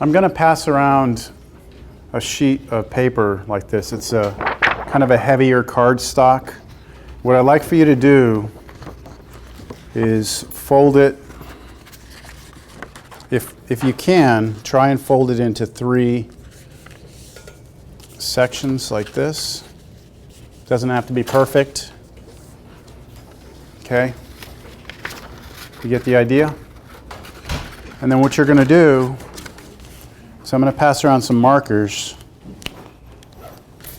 I'm going to pass around a sheet of paper like this. It's a kind of a heavier cardstock. What I'd like for you to do is fold it. If you can, try and fold it into 3 sections like this. Doesn't have to be perfect. Okay? You get the idea? And then what you're going to do, so I'm going to pass around some markers.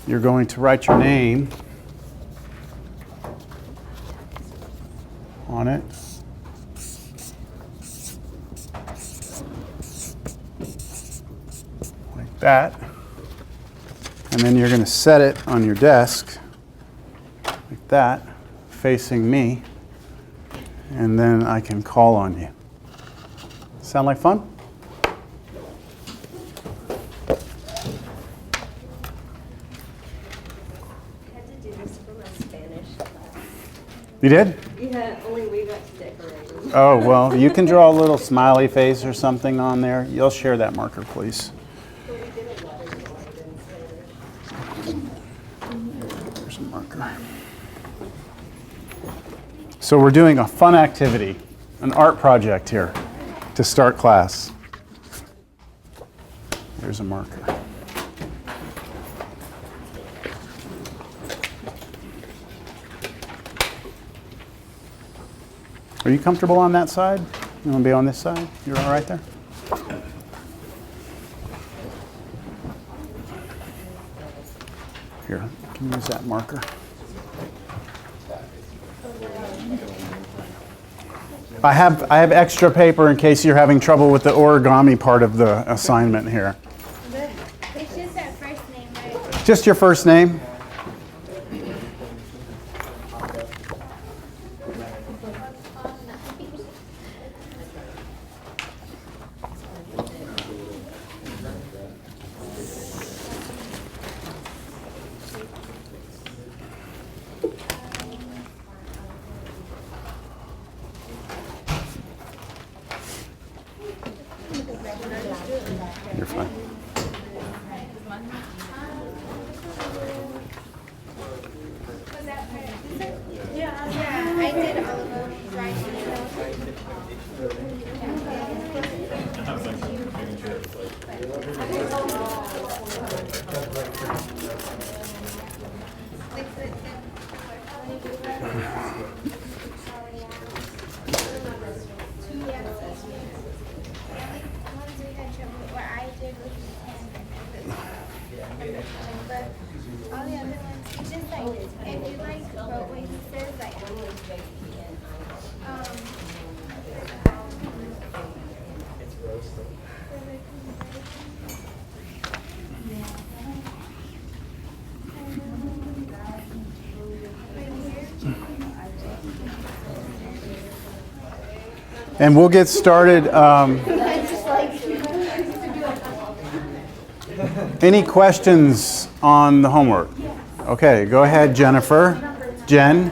You're going to write your name on it. Like that. And then you're going to set it on your desk like that, facing me. And then I can call on you. Sound like fun? I had to do this for my Spanish class. You did? Yeah, only we got to decorate. Oh, well, you can draw a little smiley face or something on there. You'll share that marker, please. So we did a letter slide instead. There's a marker. So we're doing a fun activity, an art project here to start class. There's a marker. Are you comfortable on that side? You want to be on this side? You're all right there? Here, you can use that marker. I have extra paper in case you're having trouble with the origami part of the assignment here. It's just that first name, right? Just your first name. You're fine. Yeah, I did all of them right. What I did was but all the other ones, it's just like, if you like wrote what he says, like, And we'll get started. Any questions on the homework? Okay, go ahead, Jennifer. Jen?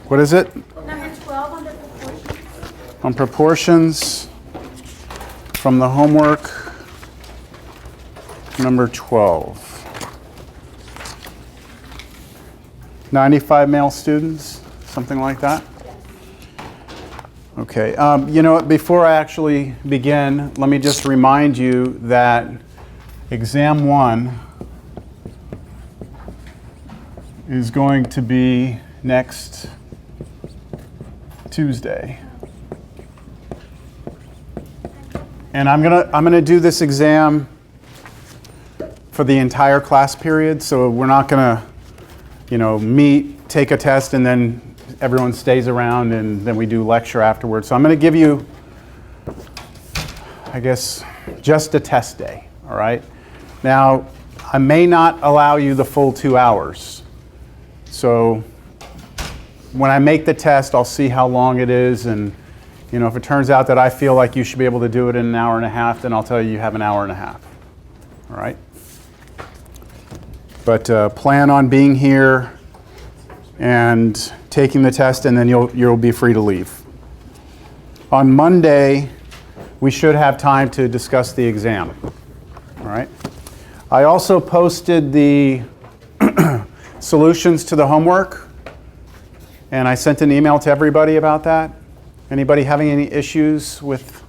What is it? Number 12 on the proportions. On proportions from the homework, number 12. 95 male students, something like that? Okay, you know what, before I actually begin, let me just remind you that exam 1 is going to be next Tuesday. And I'm gonna do this exam for the entire class period, so we're not gonna, meet, take a test, and then everyone stays around and then we do lecture afterwards. So I'm gonna give you, I guess, just a test day, all right? Now, I may not allow you the full 2 hours. So when I make the test, I'll see how long it is, and if it turns out that I feel like you should be able to do it in an hour and a half, then I'll tell you have an hour and a half, all right? But plan on being here and taking the test, and then you'll be free to leave. On Monday, we should have time to discuss the exam. All right. I also posted the solutions to the homework, and I sent an email to everybody about that. Anybody having any issues with,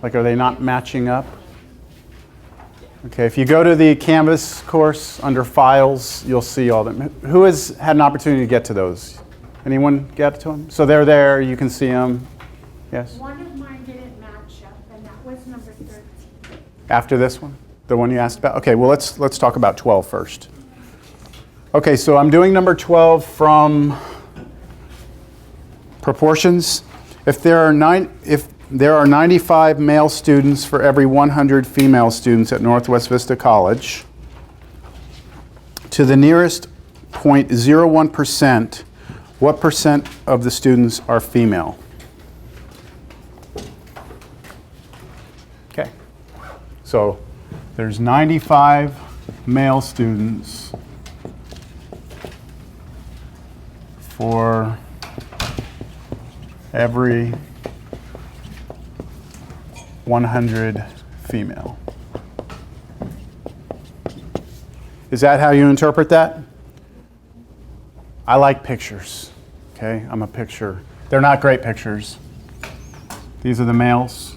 like, are they not matching up? Okay, if you go to the Canvas course under Files, you'll see all them. Who has had an opportunity to get to those? Anyone get to them? So they're there, you can see them. Yes? One of mine didn't match up, and that was number 13. After this one? The one you asked about? Okay, well, let's talk about 12 first. Okay, so I'm doing number 12 from proportions. If there are 95 male students for every 100 female students at Northwest Vista College, to the nearest 0.01%, what percent of the students are female? Okay, so there's 95 male students for every 100 female. Is that how you interpret that? I like pictures, okay? I'm a picture. They're not great pictures. These are the males.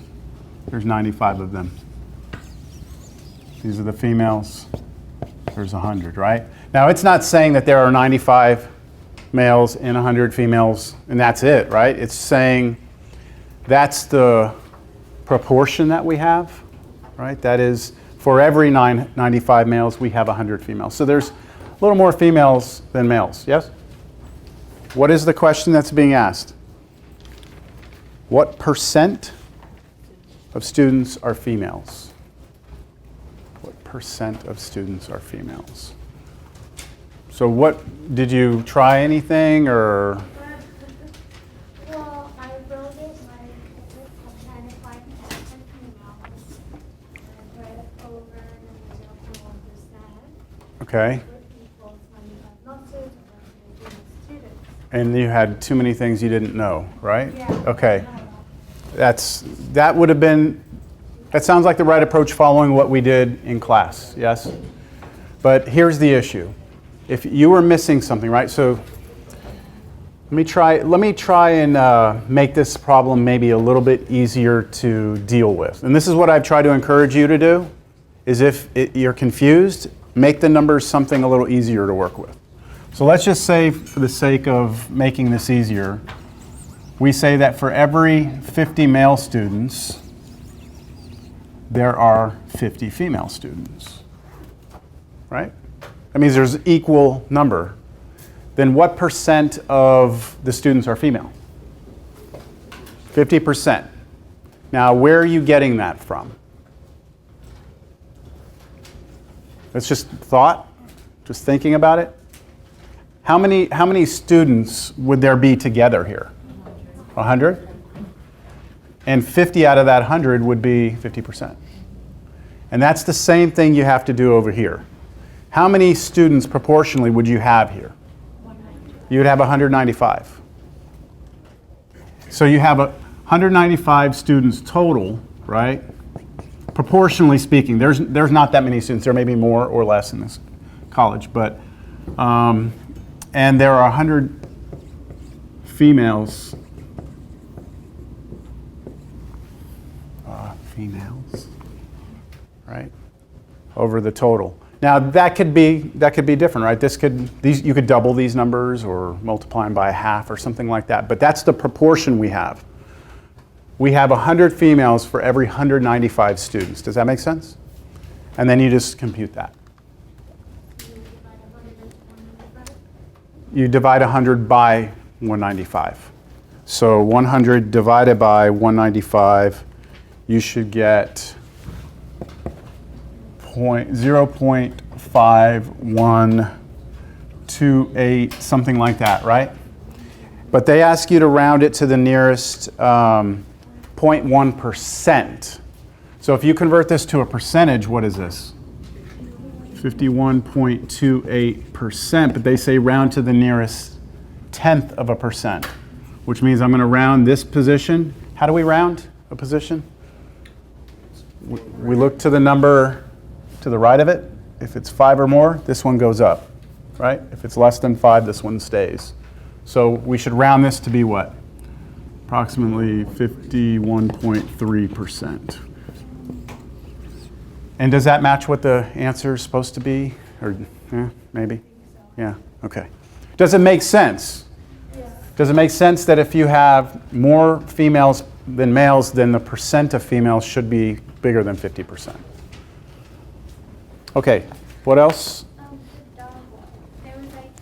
There's 95 of them. These are the females. There's 100, right? Now, it's not saying that there are 95 males and 100 females, and that's it, right? It's saying that's the proportion that we have, right? That is, for every 95 males, we have 100 females. So there's a little more females than males, yes? What is the question that's being asked? What percent of students are females? What percent of students are females? So what, did you try anything or? Well, I wrote it like I'm trying to find percent females. I read it over and then 0.1%. Okay. For equals 95 nurses or students. And you had too many things you didn't know, right? Yeah. Okay. That would have been, that sounds like the right approach following what we did in class, yes? But here's the issue. If you were missing something, right? So let me try and make this problem maybe a little bit easier to deal with. And this is what I've tried to encourage you to do, is if you're confused, make the numbers something a little easier to work with. So let's just say, for the sake of making this easier, we say that for every 50 male students, there are 50 female students, right? That means there's equal number. Then what percent of the students are female? 50%. Now, where are you getting that from? That's just thought, just thinking about it. How many students would there be together here? 100? And 50 out of that 100 would be 50%. And that's the same thing you have to do over here. How many students proportionally would you have here? 100. You would have 195. So you have 195 students total, right? Proportionally speaking, there's not that many students. There may be more or less in this college, but and there are 100 females. Right? Over the total. Now that could be different, right? You could double these numbers or multiply them by a half or something like that. But that's the proportion we have. We have 100 females for every 195 students. Does that make sense? And then you just compute that. You divide 100 by 195. So 100 divided by 195, you should get 0.5128, something like that, right? But they ask you to round it to the nearest 0.1%. So if you convert this to a percentage, what is this? 51.28%, but they say round to the nearest tenth of a percent, which means I'm going to round this position. How do we round a position? we look to the number to the right of it. If it's 5 or more, this one goes up, right? If it's less than 5, this one stays. So we should round this to be what? Approximately 51.3%. And does that match what the answer is supposed to be? Or maybe? Yeah, okay. Does it make sense? Does it make sense that if you have more females than males, then the percent of females should be bigger than 50%? Okay, what else? The dog, there was like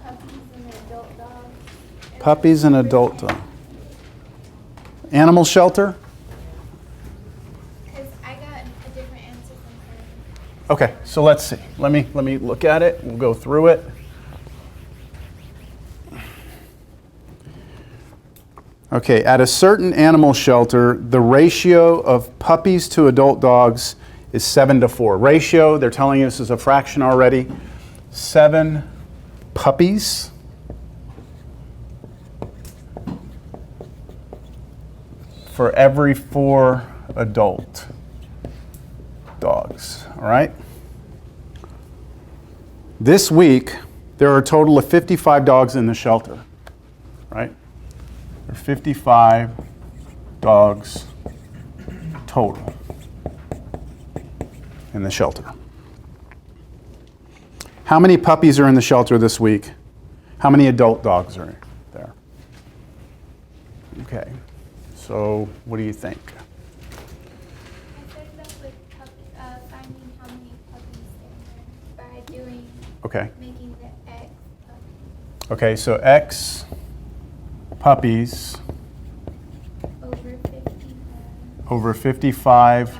puppies and adult dogs. Puppies and adult dogs. Animal shelter? Because I got a different answer from her. Okay, so let's see. Let me look at it. We'll go through it. Okay, at a certain animal shelter, the ratio of puppies to adult dogs is 7-4. Ratio, they're telling you this is a fraction already. 7 puppies for every 4 adult dogs, all right? This week, there are a total of 55 dogs in the shelter, right? There are 55 dogs total in the shelter. How many puppies are in the shelter this week? How many adult dogs are there? Okay, so what do you think? I said that with finding how many puppies there were by doing, Okay. making the X puppies Okay, so X puppies over 50. over 55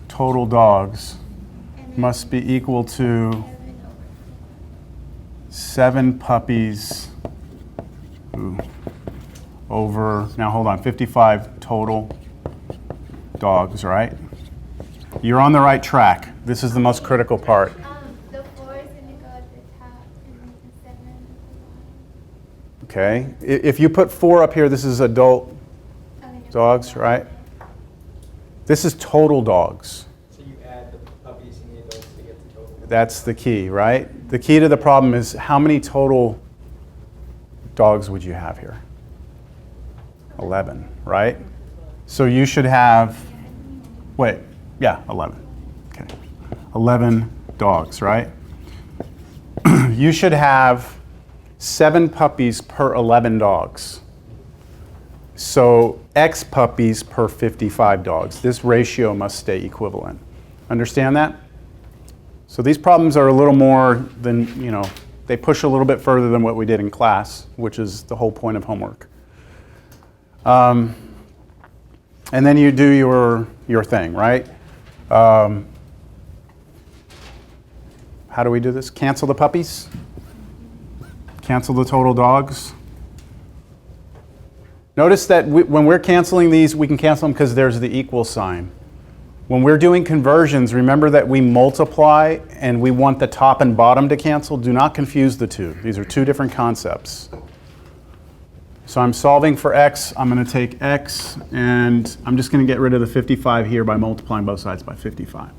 total dogs And then must be equal to 7 over 7 puppies over, now hold on, 55 total dogs, right? You're on the right track. This is the most critical part. The 4 is going to go at the top and then the 7 at the Okay, bottom. if you put 4 up here, this is adult Okay. dogs, right? This is total dogs. So you add the puppies and the adults to get the total. That's the key, right? The key to the problem is how many total dogs would you have here? 11, right? So you should have, wait, yeah, 11. Okay. 11 dogs, right? You should have 7 puppies per 11 dogs. So X puppies per 55 dogs. This ratio must stay equivalent. Understand that? So these problems are a little more than, they push a little bit further than what we did in class, which is the whole point of homework. And then you do your thing, right? How do we do this? Cancel the puppies? Cancel the total dogs? Notice that when we're canceling these, we can cancel them because there's the equal sign. When we're doing conversions, remember that we multiply and we want the top and bottom to cancel. Do not confuse the two. These are two different concepts. So I'm solving for x. I'm going to take x, and I'm just going to get rid of the 55 here by multiplying both sides by 55.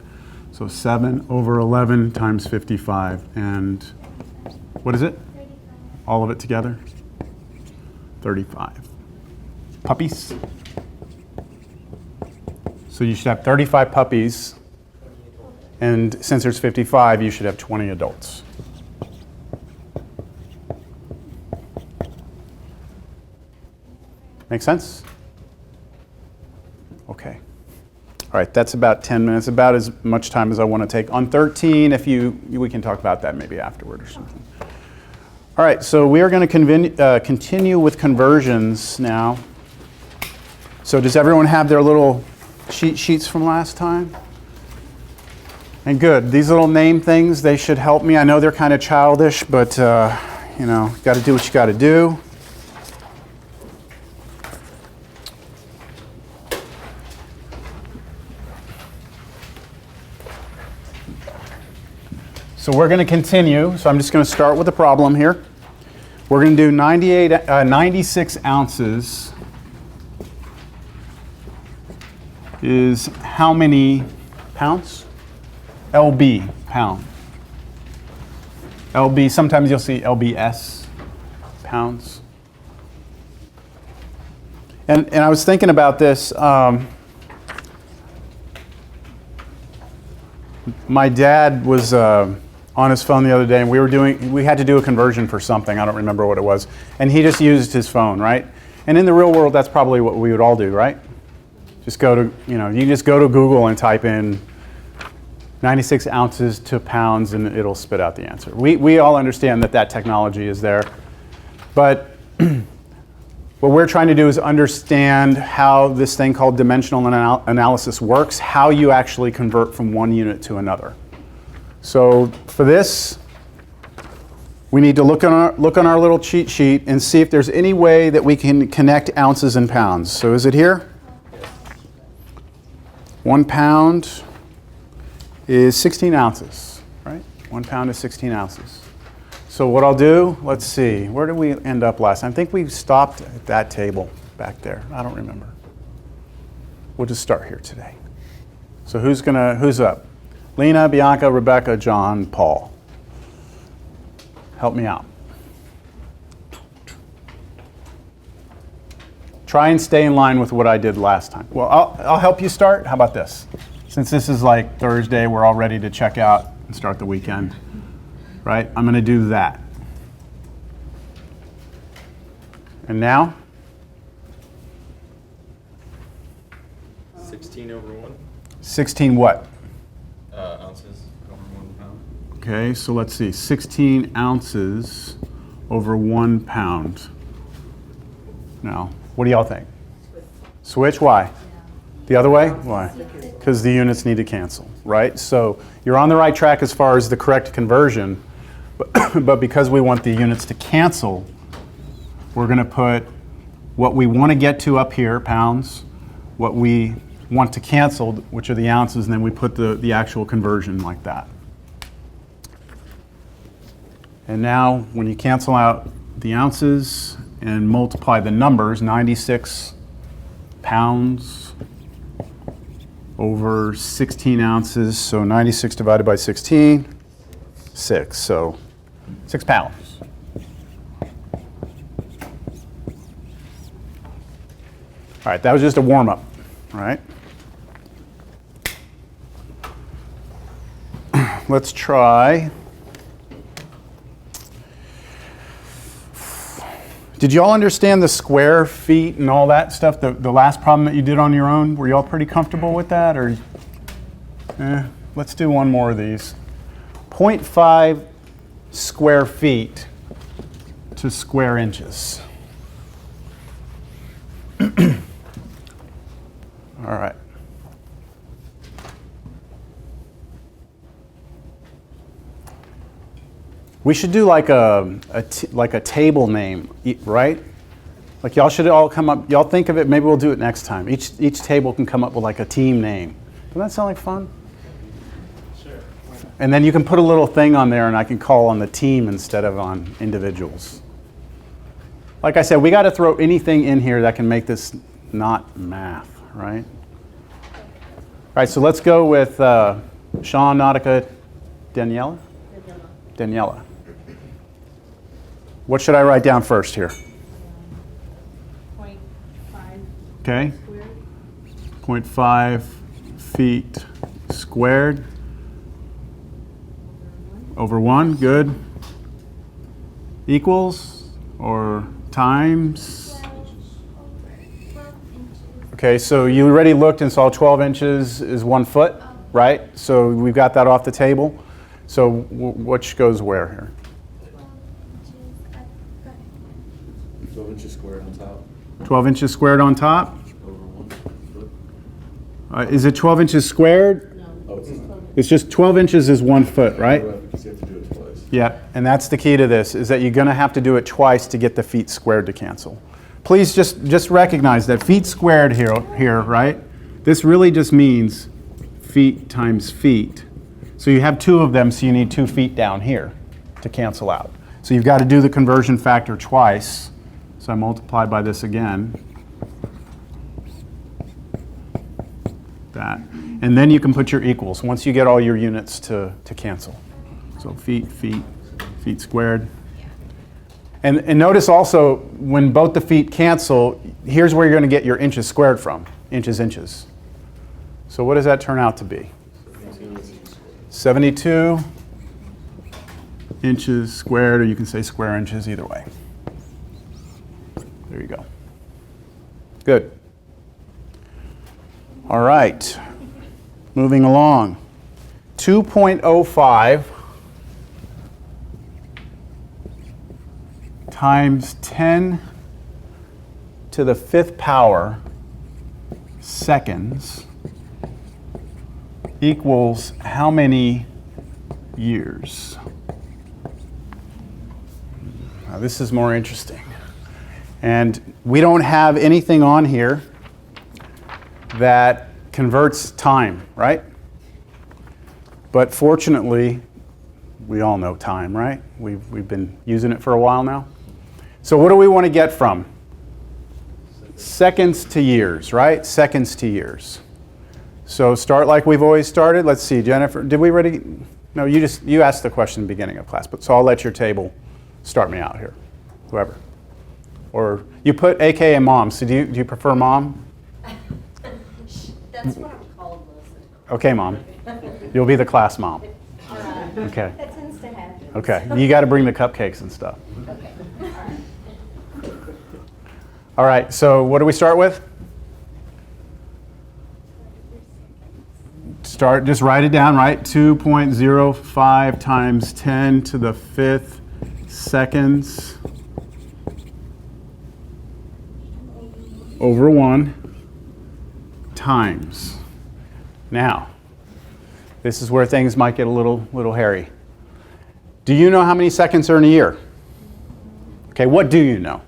So 7 over 11 times 55. And what is it? 35. All of it together? 35. Puppies? So you should have 35 puppies, and since there's 55, you should have 20 adults. Make sense? Okay. All right, that's about 10 minutes, about as much time as I want to take. On 13, we can talk about that maybe afterward or something. All right, so we are going to continue with conversions now. So does everyone have their little cheat sheets from last time? And good. These little name things, they should help me. I know they're kind of childish, but got to do what you got to do. So we're going to continue. So I'm just going to start with the problem here. We're going to do 96 ounces is how many pounds? LB, pound. LB, sometimes you'll see LBS, pounds. And I was thinking about this. My dad was on his phone the other day, and we had to do a conversion for something. I don't remember what it was. And he just used his phone, right? And in the real world, that's probably what we would all do, right? Just go to, you just go to Google and type in 96 ounces to pounds, and it'll spit out the answer. We all understand that technology is there. But what we're trying to do is understand how this thing called dimensional analysis works, how you actually convert from one unit to another. So for this, we need to look on our little cheat sheet and see if there's any way that we can connect ounces and pounds. So is it here? 1 pound is 16 ounces, right? 1 pound is 16 ounces. So what I'll do, let's see, where did we end up last time? I think we stopped at that table back there. I don't remember. We'll just start here today. So who's up? Lena, Bianca, Rebecca, John, Paul. Help me out. Try and stay in line with what I did last time. Well, I'll help you start. How about this? Since this is like Thursday, we're all ready to check out and start the weekend, right? I'm going to do that. And now? 16 over 1. 16 what? Ounces over 1 pound. Okay, so let's see. 16 ounces over 1 pound. Now, what do y'all think? Switch? Why? The other way? Why? Because the units need to cancel, right? So you're on the right track as far as the correct conversion, but because we want the units to cancel, we're going to put what we want to get to up here, pounds, what we want to cancel, which are the ounces, and then we put the actual conversion like that. And now when you cancel out the ounces and multiply the numbers, 96 pounds over 16 ounces, so 96 divided by 16, 6, so 6 pounds. All right, that was just a warm-up, all right? Let's try. Did you all understand the square feet and all that stuff, the last problem that you did on your own? Were you all pretty comfortable with that? Or, let's do one more of these. 0.5 square feet to square inches. All right. We should do like a table name, right? Like y'all should all come up. Y'all think of it. Maybe we'll do it next time. Each table can come up with like a team name. Doesn't that sound like fun? Sure. And then you can put a little thing on there, and I can call on the team instead of on individuals. Like I said, we got to throw anything in here that can make this not math, right? All right. So let's go with Sean, Nautica, Daniela. Daniela. What should I write down first here? 0.5 Okay. squared. 0.5 feet squared over 1. Good. Equals or times? 12 inches. Okay, so you already looked and saw 12 inches is 1 foot, right? So we've got that off the table. So which goes where here? 12 inches at the 12 inches squared on top. 12 inches squared on top? Over 1 foot. Is it 12 inches squared? Oh, it's not. It's just 12 inches is 1 foot, right? Because you have to do it twice. Yeah, and that's the key to this, is that you're going to have to do it twice to get the feet squared to cancel. Please just recognize that feet squared here, right? This really just means feet times feet. So you have 2 of them, so you need 2 feet down here to cancel out. So you've got to do the conversion factor twice. So I multiply by this again. that. And then you can put your equals once you get all your units to cancel. So feet, feet, feet squared. And notice also, when both the feet cancel, here's where you're going to get your inches squared from. Inches, inches. So what does that turn out to be? 72 inches squared, or you can say square inches, either way. There you go. Good. All right. Moving along. 2.05 times 10 to the 5th power seconds equals how many years? Now, this is more interesting. And we don't have anything on here that converts time, right? But fortunately, we all know time, right? We've been using it for a while now. So what do we want to get from? Seconds to years, right? Seconds to years. So start like we've always started. Let's see, Jennifer, did we already? No, you asked the question at the beginning of class, but so I'll let your table start me out here, whoever. Or you put AK and mom, so do you prefer mom? That's what I'm called most of the time. Okay, mom. You'll be the class mom. Okay. That tends to happen. Okay, you got to bring the cupcakes and stuff. Okay. All right, so what do we start with? Just write it down, right? 2.05 times 10 to the 5th seconds over 1 times. Now, this is where things might get a little hairy. Do you know how many seconds are in a year? Okay, what do you know?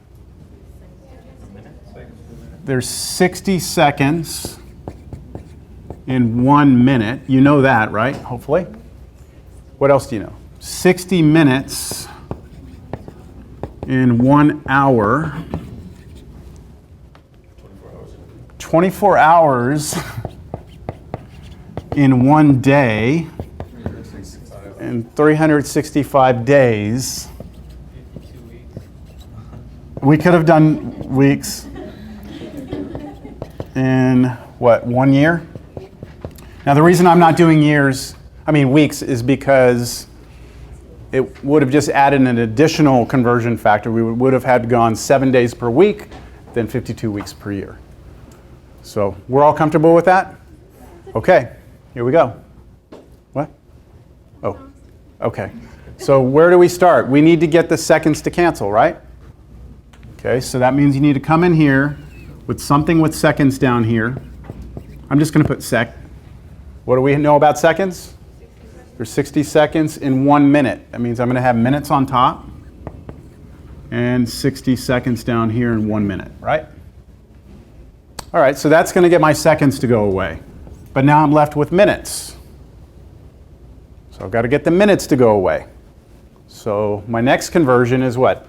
There's 60 seconds in 1 minute. You know that, right? Hopefully. What else do you know? 60 minutes in 1 hour. 24 hours in 1 day. And 365 days. 52 weeks. We could have done weeks in, what, 1 year? Now, the reason I'm not doing weeks, is because it would have just added an additional conversion factor. We would have had gone 7 days per week, then 52 weeks per year. So, we're all comfortable with that? Okay, here we go. What? Oh, okay. So, where do we start? We need to get the seconds to cancel, right? Okay, so that means you need to come in here with something with seconds down here. I'm just going to put sec. What do we know about seconds? There's 60 seconds in 1 minute. That means I'm going to have minutes on top and 60 seconds down here in 1 minute, right? All right, so that's going to get my seconds to go away. But now I'm left with minutes. So I've got to get the minutes to go away. So my next conversion is what?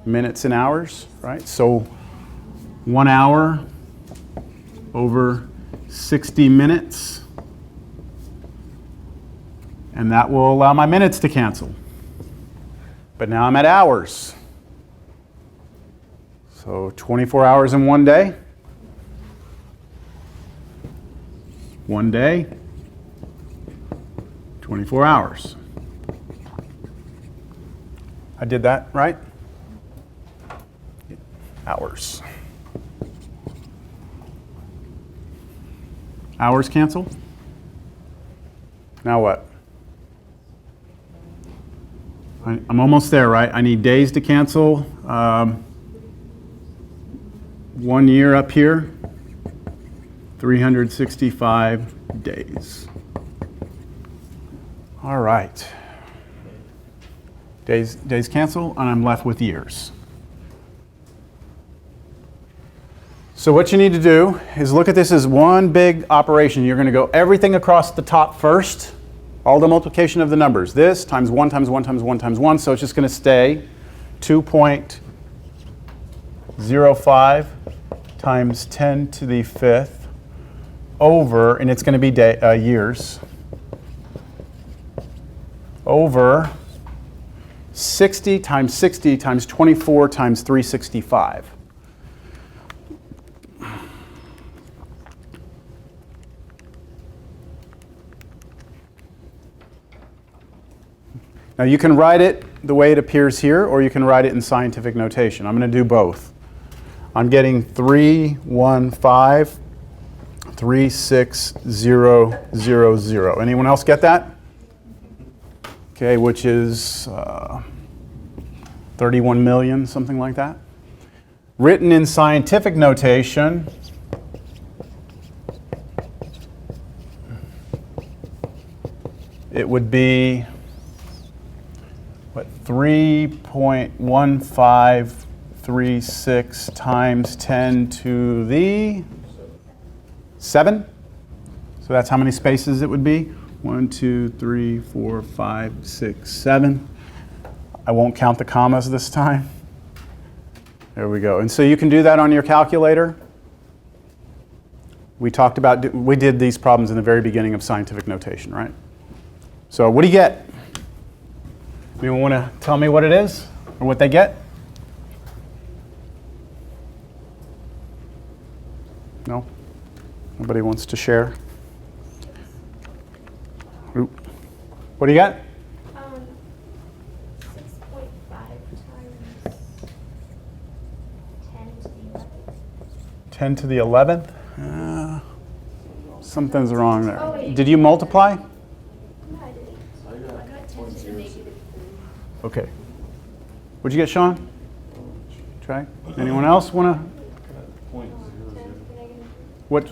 Minutes and hours, right? So 1 hour over 60 minutes. And that will allow my minutes to cancel. But now I'm at hours. So 24 hours in 1 day. 1 day. 24 hours. I did that right? Hours. Hours cancel? Now what? I'm almost there, right? I need days to cancel. 1 year up here. 365 days. All right. Days cancel, and I'm left with years. So what you need to do is look at this as one big operation. You're going to go everything across the top first, all the multiplication of the numbers. This times 1 times 1 times 1 times 1, so it's just going to stay 2.05 times 10 to the 5th over, and it's going to be years, over 60 times 60 times 24 times 365. Now you can write it the way it appears here, or you can write it in scientific notation. I'm going to do both. I'm getting 315,360,000. Anyone else get that? Okay, which is 31 million, something like that. Written in scientific notation, it would be, what, 3.1536 times 10 to the 7? So that's how many spaces it would be? 1, 2, 3, 4, 5, 6, 7. I won't count the commas this time. There we go. And so you can do that on your calculator. We did these problems in the very beginning of scientific notation, right? So what do you get? Anyone want to tell me what it is or what they get? No? Nobody wants to share? Oop. What do you got? 6.5 times 10 to the 11th. 10 to the 11th? Something's wrong there. Oh, wait. Did you multiply? No, I didn't. I got 10 to the negative 3. Okay. What'd you get, Sean? Try. Anyone else want to? 0.00. 10 to the negative What?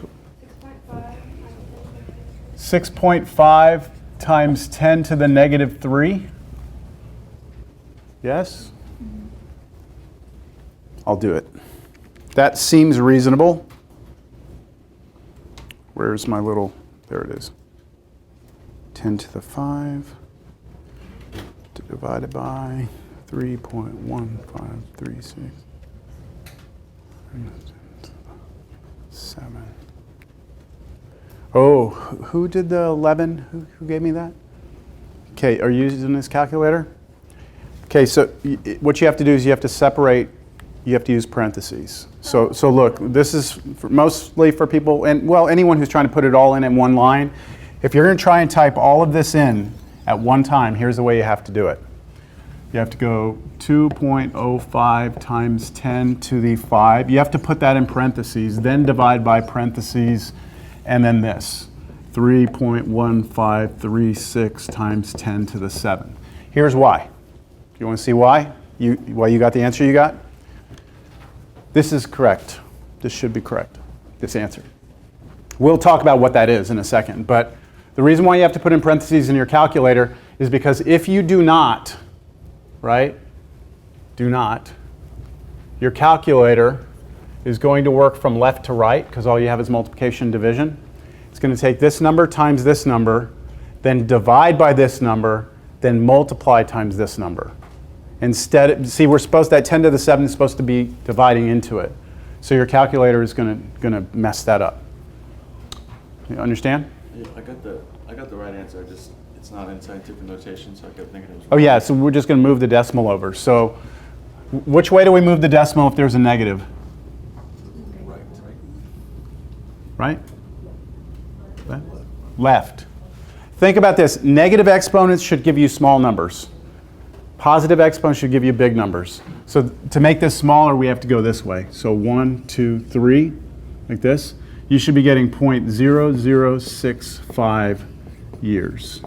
6.5 6.5 times 10 to the negative 3? Yes? I'll do it. That seems reasonable. Where's my little, there it is. 10 to the 5 divided by 3.1536. 7. Oh, who did the 11? Who gave me that? Okay, are you using this calculator? Okay, so what you have to do is you have to separate, you have to use parentheses. So look, this is mostly for people, and well, anyone who's trying to put it all in one line. If you're going to try and type all of this in at one time, here's the way you have to do it. You have to go 2.05 times 10 to the 5. You have to put that in parentheses, then divide by parentheses, and then this, 3.1536 times 10 to the 7. Here's why. You want to see why? Why you got the answer you got? This is correct. This should be correct, this answer. We'll talk about what that is in a second, but the reason why you have to put in parentheses in your calculator is because if you do not, right, do not, your calculator is going to work from left to right because all you have is multiplication and division. It's going to take this number times this number, then divide by this number, then multiply times this number. Instead, see, we're supposed, that 10 to the 7 is supposed to be dividing into it. So your calculator is going to mess that up. You understand? Yeah, I got the right answer. Just it's not in scientific notation, so I kept thinking it was. Oh yeah, so we're just going to move the decimal over. So which way do we move the decimal if there's a negative? Right. Right? Left. Think about this. Negative exponents should give you small numbers. Positive exponents should give you big numbers. So to make this smaller, we have to go this way. So 1, 2, 3, like this. You should be getting 0.0065 years.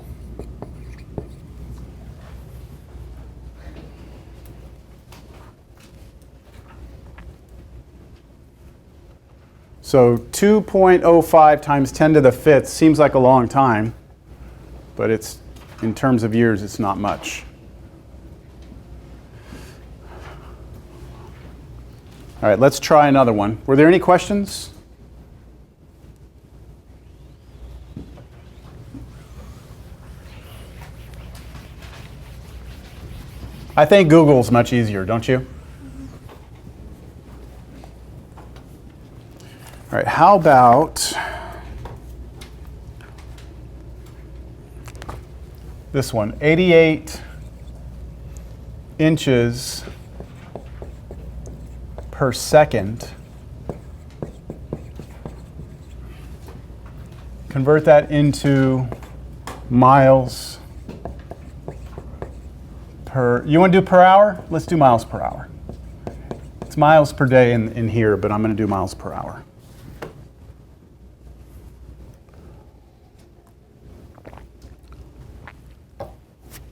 So 2.05 times 10 to the 5th seems like a long time, but it's, in terms of years, it's not much. All right, let's try another one. Were there any questions? I think Google's much easier, don't you? All right, how about this one, 88 inches per second. Convert that into miles per, you want to do per hour? Let's do miles per hour. It's miles per day in here, but I'm going to do miles per hour.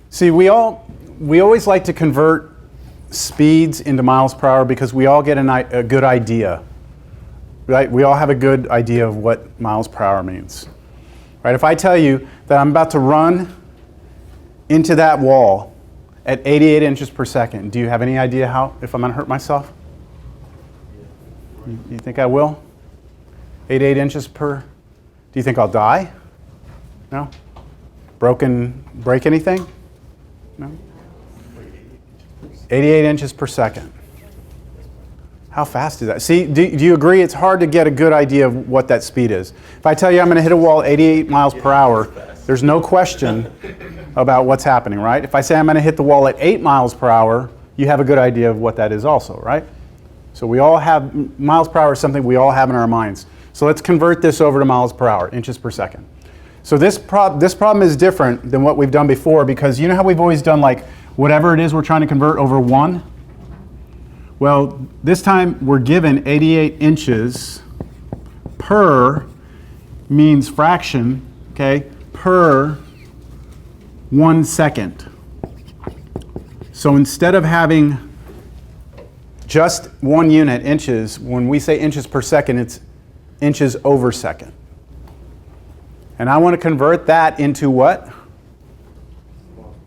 See, we always like to convert speeds into miles per hour because we all get a good idea, right? We all have a good idea of what miles per hour means, right? If I tell you that I'm about to run into that wall at 88 inches per second, do you have any idea if I'm going to hurt myself? You think I will? 88 inches per, do you think I'll die? No? Break anything? No? 88 inches per second. How fast is that? See, do you agree it's hard to get a good idea of what that speed is? If I tell you I'm going to hit a wall at 88 miles per hour, there's no question about what's happening, right? If I say I'm going to hit the wall at 8 miles per hour, you have a good idea of what that is also, right? So we all have, miles per hour is something we all have in our minds. So let's convert this over to miles per hour, inches per second. So this problem is different than what we've done before because you know how we've always done like whatever it is we're trying to convert over 1? Well, this time we're given 88 inches per means fraction, okay, per 1 second. So instead of having just 1 unit, inches, when we say inches per second, it's inches over second. And I want to convert that into what?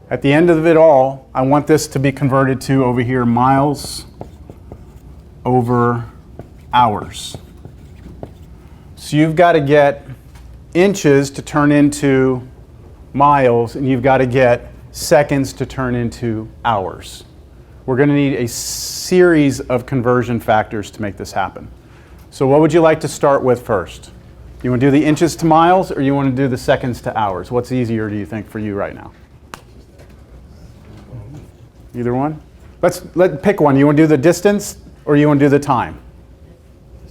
At the end of it all, I want this to be converted to over here miles over hours. So you've got to get inches to turn into miles, and you've got to get seconds to turn into hours. We're going to need a series of conversion factors to make this happen. So what would you like to start with first? You want to do the inches to miles, or you want to do the seconds to hours? What's easier, do you think, for you right now? Either one? Let's pick one. You want to do the distance, or you want to do the time?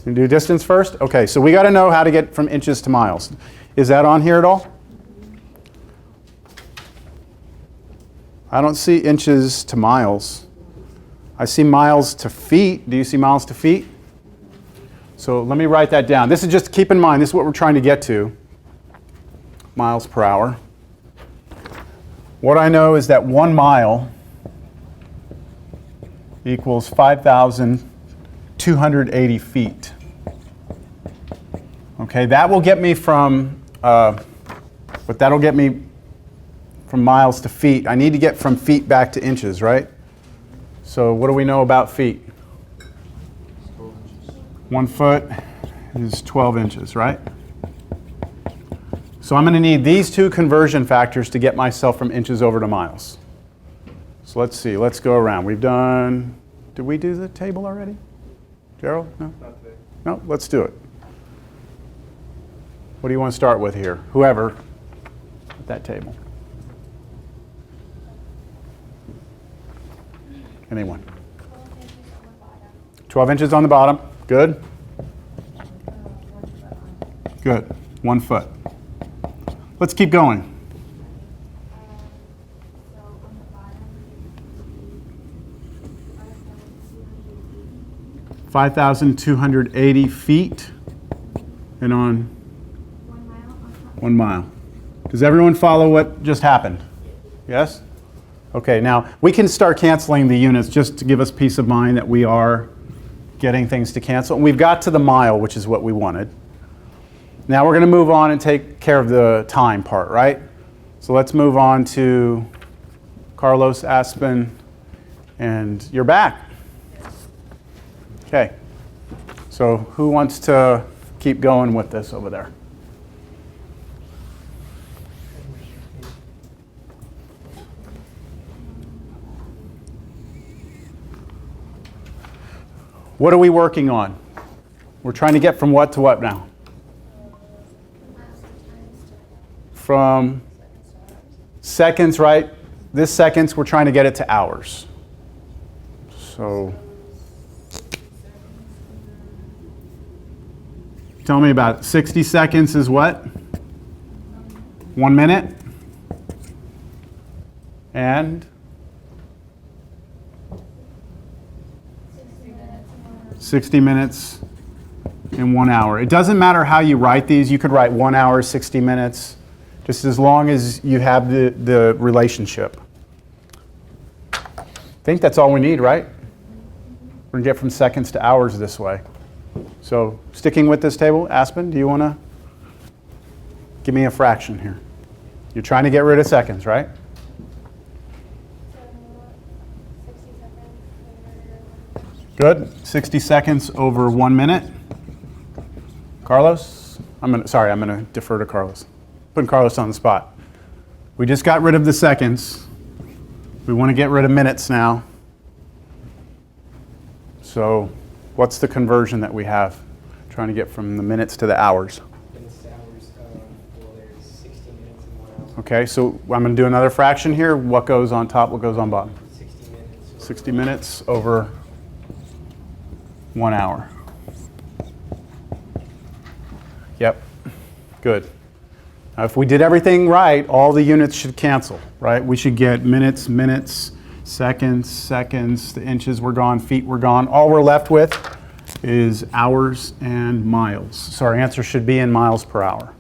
You do distance first? Okay, so we got to know how to get from inches to miles. Is that on here at all? I don't see inches to miles. I see miles to feet. Do you see miles to feet? So let me write that down. This is just, keep in mind, this is what we're trying to get to. Miles per hour. What I know is that 1 mile equals 5,280 feet. Okay, that will get me from, but that'll get me from miles to feet. I need to get from feet back to inches, right? So what do we know about feet? 1 foot is 12 inches, right? So I'm going to need these two conversion factors to get myself from inches over to miles. So let's see, let's go around. We've done, did we do the table already? Gerald? No? Not today. No, let's do it. What do you want to start with here? Whoever at that table. Anyone? 12 inches on the bottom. Good. Good. 1 foot. Let's keep going. 5,280 feet. And on 1 mile. Does everyone follow what just happened? Yes? Okay, now we can start canceling the units just to give us peace of mind that we are getting things to cancel. And we've got to the mile, which is what we wanted. Now we're going to move on and take care of the time part, right? So let's move on to Carlos, Aspen, and you're back. Okay. So who wants to keep going with this over there? What are we working on? We're trying to get from what to what now? From Seconds, right? This seconds, we're trying to get it to hours. So, tell me about it. 60 seconds is what? 1 minute? And? 60 minutes in 1 hour. It doesn't matter how you write these. You could write 1 hour, 60 minutes, just as long as you have the relationship. I think that's all we need, right? We're going to get from seconds to hours this way. So sticking with this table, Aspen, do you want to give me a fraction here? You're trying to get rid of seconds, right? So 60 seconds. Good. 60 seconds over 1 minute. Carlos? I'm going to defer to Carlos. Putting Carlos on the spot. We just got rid of the seconds. We want to get rid of minutes now. So what's the conversion that we have? Trying to get from the minutes to the hours. Minutes to hours, well, there's 60 minutes in 1 hour. Okay, so I'm going to do another fraction here. What goes on top, what goes on bottom? 60 minutes. 60 minutes over 1 hour. Yep, good. Now, if we did everything right, all the units should cancel, right? We should get minutes, minutes, seconds, seconds, the inches were gone, feet were gone. All we're left with is hours and miles. So our answer should be in miles per hour.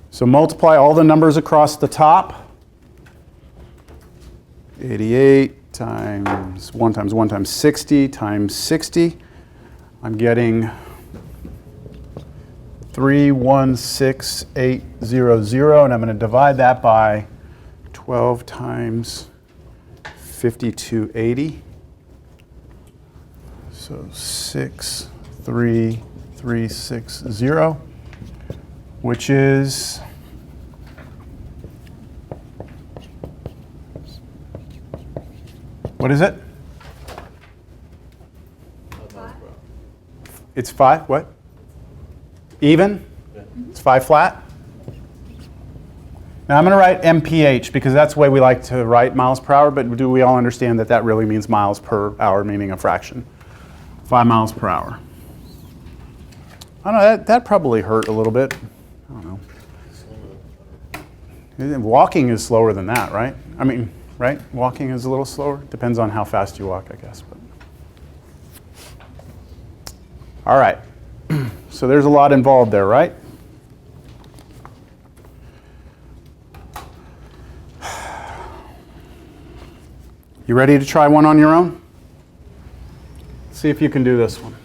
So multiply all the numbers across the top. 88 times 1 times 1 times 60 times 60. I'm getting 316800, and I'm going to divide that by 12 times 5280. So 63360, which is what is it? It's 5, what? Even? Yeah. It's 5 flat? Now I'm going to write mph because that's the way we like to write miles per hour, but do we all understand that that really means miles per hour, meaning a fraction? 5 miles per hour. I don't know, that probably hurt a little bit. I don't know. Walking is slower than that, right? I mean, right? Walking is a little slower. Depends on how fast you walk, I guess. But. All right. So there's a lot involved there, right? You ready to try one on your own? See if you can do this one.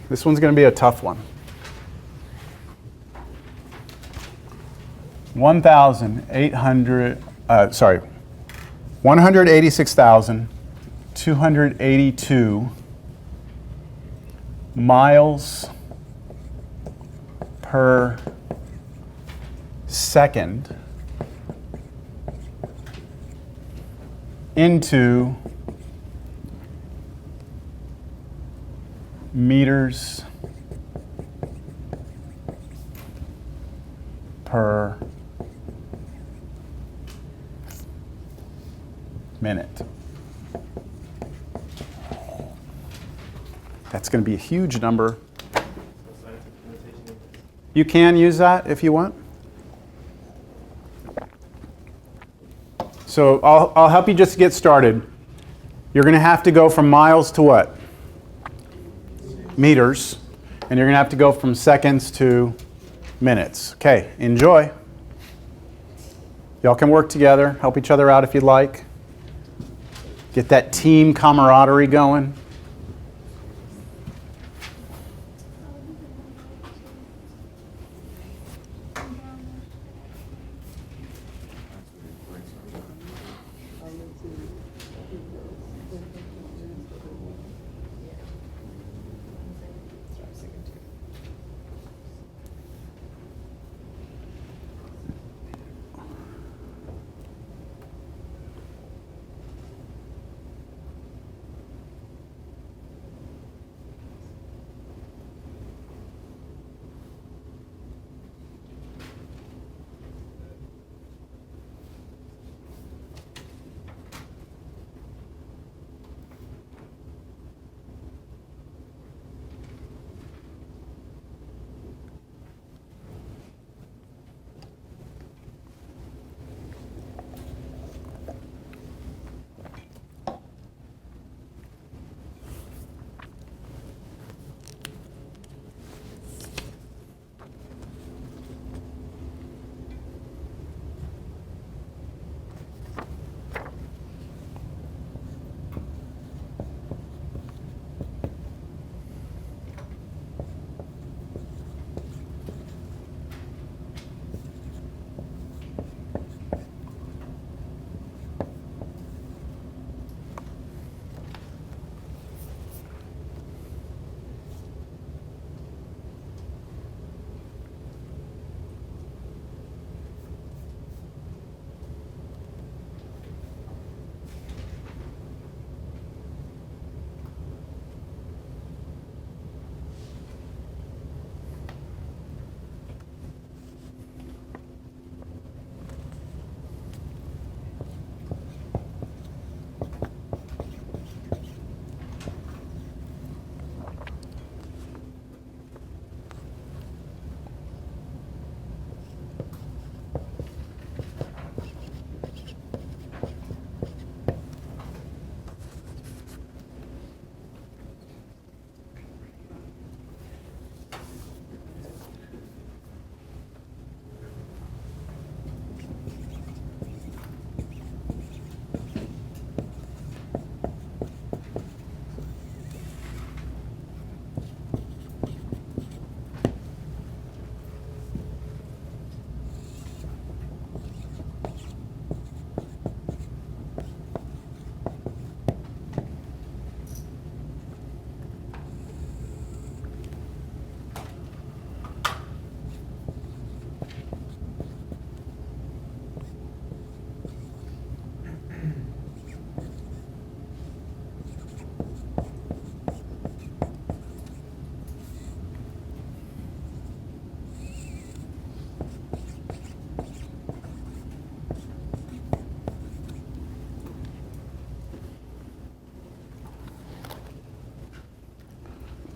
This one's going to be a tough one. 186,282 miles per second into meters per minute. That's going to be a huge number. You can use that if you want. So I'll help you just get started. You're going to have to go from miles to what? Meters. And you're going to have to go from seconds to minutes. Okay, enjoy. Y'all can work together, help each other out if you'd like. Get that team camaraderie going.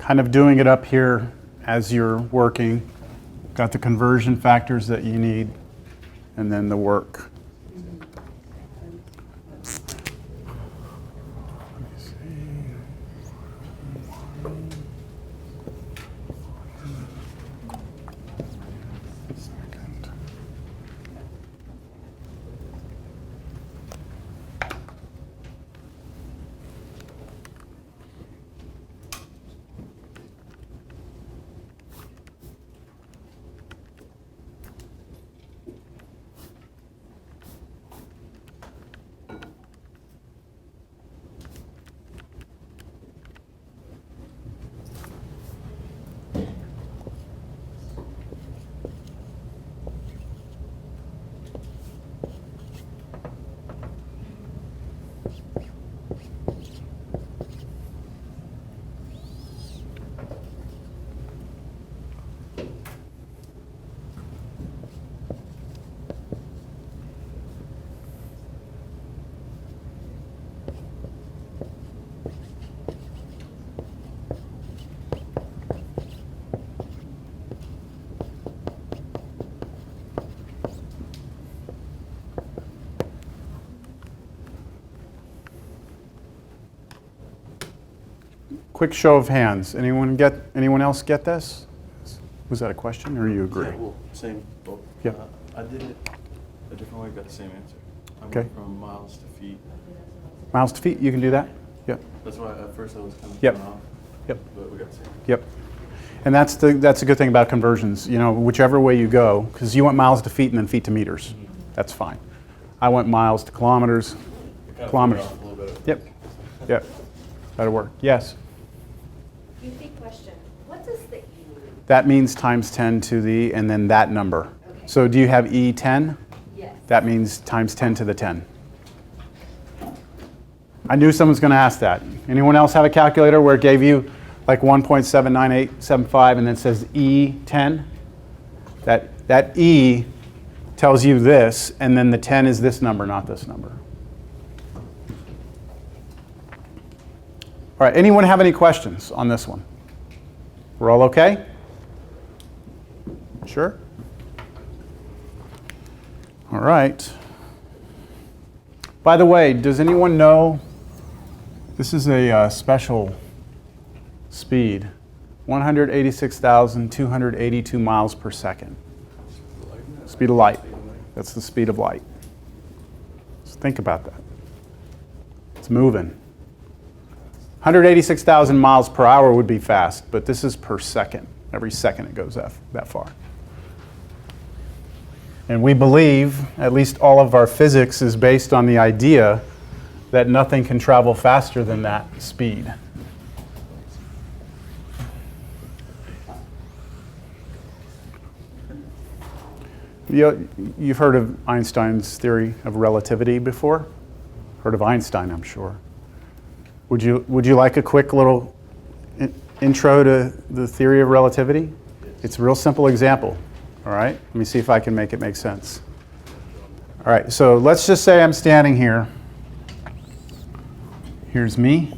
kind of doing it up here as you're working. Got the conversion factors that you need, and then the work. Quick show of hands. Anyone else get this? Was that a question, or you agree? Yeah, well, same. Both. Yeah. I did it a different way, got the same answer. I Okay. went from miles to feet. Miles to feet, you can do that? Yep. That's why at first I was kind of Yep. thrown off. Yep. But we got the same. Yep. And that's a good thing about conversions. You know, whichever way you go, because you went miles to feet and then feet to meters. That's fine. I went miles to kilometers. It kind of Kilometers. threw me off a little bit. Yep. Yep. That'll work. Yes. Easy question. What does the E mean? That means times 10 to the, and then that number. Okay. So do you have E10? Yes. That means times 10 to the 10. I knew someone was going to ask that. Anyone else have a calculator where it gave you like 1.79875 and then it says E10? That E tells you this, and then the 10 is this number, not this number. All right, anyone have any questions on this one? We're all okay? Sure? All right. By the way, does anyone know, this is a special speed, 186,282 miles per second. Speed of light. That's the speed of light. Just think about that. It's moving. 186,000 miles per hour would be fast, but this is per second. Every second it goes that far. And we believe, at least all of our physics is based on the idea that nothing can travel faster than that speed. You've heard of Einstein's theory of relativity before? Heard of Einstein, I'm sure. Would you like a quick little intro to the theory of relativity? It's a real simple example, all right? Let me see if I can make it make sense. All right, so let's just say I'm standing here. Here's me.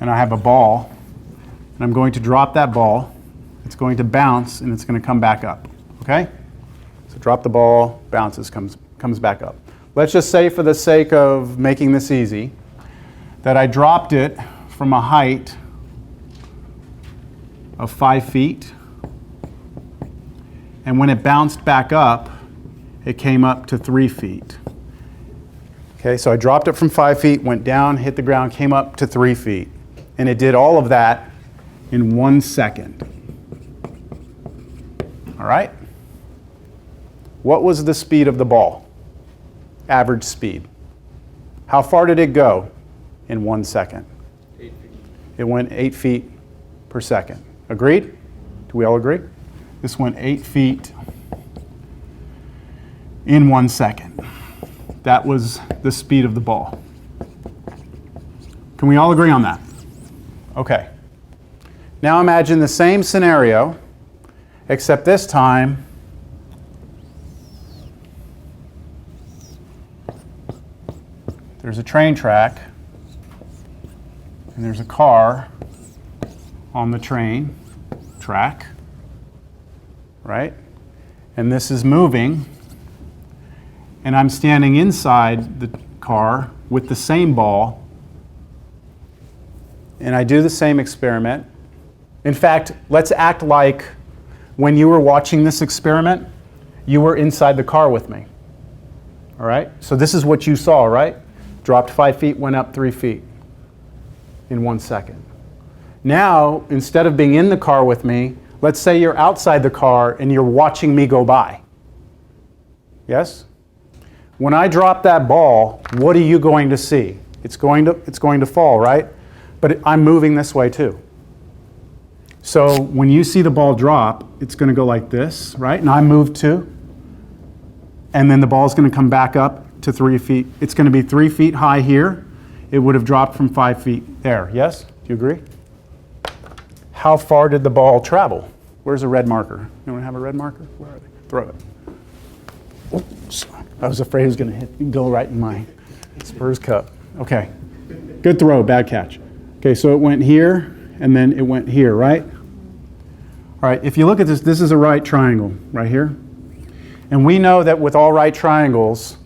And I have a ball. And I'm going to drop that ball. It's going to bounce, and it's going to come back up, okay? So drop the ball, bounces, comes back up. Let's just say, for the sake of making this easy, that I dropped it from a height of 5 feet, and when it bounced back up, it came up to 3 feet. Okay, so I dropped it from 5 feet, went down, hit the ground, came up to 3 feet, and it did all of that in 1 second. All right? What was the speed of the ball? Average speed. How far did it go in 1 second? 8 feet. It went 8 feet per second. Agreed? Do we all agree? This went 8 feet in 1 second. That was the speed of the ball. Can we all agree on that? Okay. Now imagine the same scenario, except this time there's a train track, and there's a car on the train track, right? And this is moving, and I'm standing inside the car with the same ball, and I do the same experiment. In fact, let's act like when you were watching this experiment, you were inside the car with me. All right? So this is what you saw, right? Dropped 5 feet, went up 3 feet in 1 second. Now, instead of being in the car with me, let's say you're outside the car and you're watching me go by. Yes? When I drop that ball, what are you going to see? It's going to fall, right? But I'm moving this way too. So when you see the ball drop, it's going to go like this, right? And I move too. And then the ball's going to come back up to 3 feet. It's going to be 3 feet high here. It would have dropped from 5 feet there. Yes? Do you agree? How far did the ball travel? Where's a red marker? Anyone have a red marker? Where are they? Throw it. Oops. I was afraid it was going to go right in my Spurs cup. Okay. Good throw, bad catch. Okay, so it went here, and then it went here, right? All right, if you look at this, this is a right triangle right here. And we know that with all right triangles,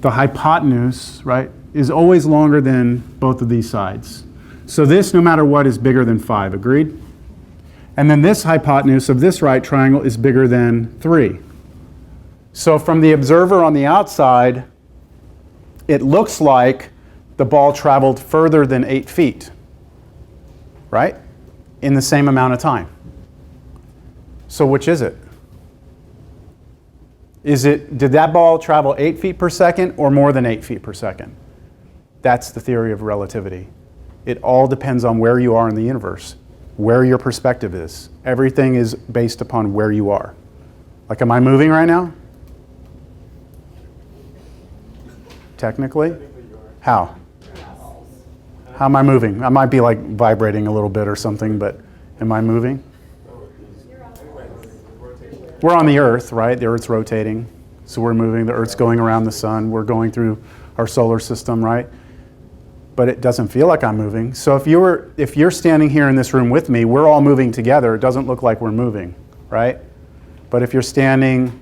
the hypotenuse, right, is always longer than both of these sides. So this, no matter what, is bigger than 5, agreed? And then this hypotenuse of this right triangle is bigger than 3. So from the observer on the outside, it looks like the ball traveled further than 8 feet, right? In the same amount of time. So which is it? Did that ball travel 8 feet per second or more than 8 feet per second? That's the theory of relativity. It all depends on where you are in the universe, where your perspective is. Everything is based upon where you are. Like, am I moving right now? Technically? How? How am I moving? I might be like vibrating a little bit or something, but am I moving? We're on the Earth, right? The Earth's rotating, so we're moving. The Earth's going around the sun. We're going through our solar system, right? But it doesn't feel like I'm moving. So if you're standing here in this room with me, we're all moving together. It doesn't look like we're moving, right? But if you're standing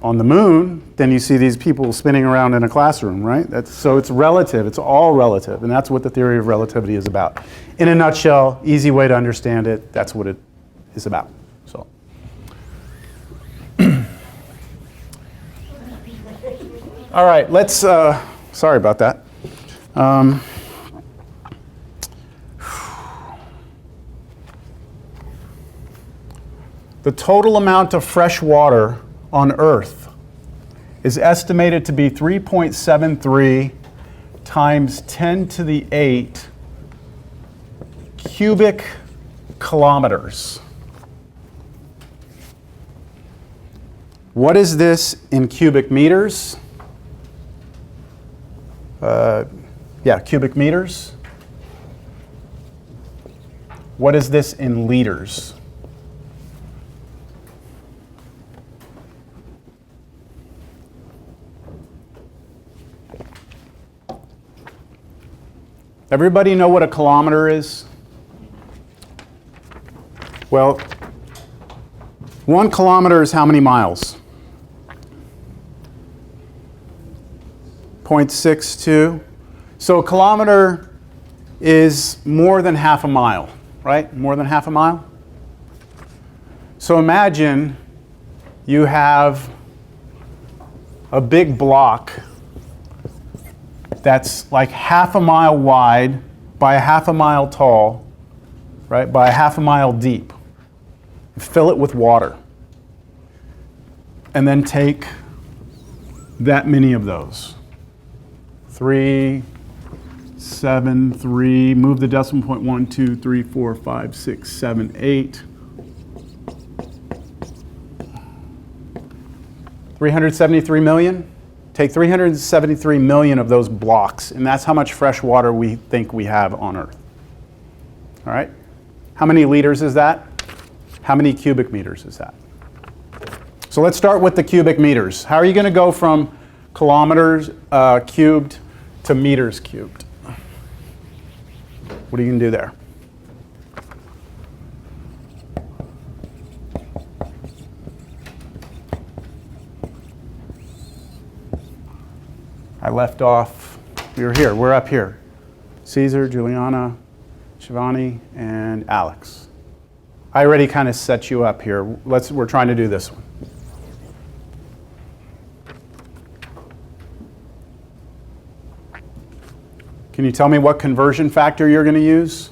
on the moon, then you see these people spinning around in a classroom, right? So it's relative. It's all relative, and that's what the theory of relativity is about. In a nutshell, easy way to understand it, that's what it is about. So. All right, let's, sorry about that. The total amount of fresh water on Earth is estimated to be 3.73 times 10 to the 8 cubic kilometers. What is this in cubic meters? Cubic meters. What is this in liters? Everybody know what a kilometer is? Well, 1 kilometer is how many miles? 0.62. So a kilometer is more than half a mile, right? More than half a mile. So imagine you have a big block that's like half a mile wide by a half a mile tall, right? By a half a mile deep. Fill it with water. And then take that many of those. 3, 7, 3, move the decimal point 1, 2, 3, 4, 5, 6, 7, 8. 373 million? Take 373 million of those blocks, and that's how much fresh water we think we have on Earth. All right? How many liters is that? How many cubic meters is that? So let's start with the cubic meters. How are you going to go from kilometers cubed to meters cubed? What are you going to do there? I left off, we were here, we're up here. Caesar, Juliana, Shivani, and Alex. I already kind of set you up here. We're trying to do this one. Can you tell me what conversion factor you're going to use?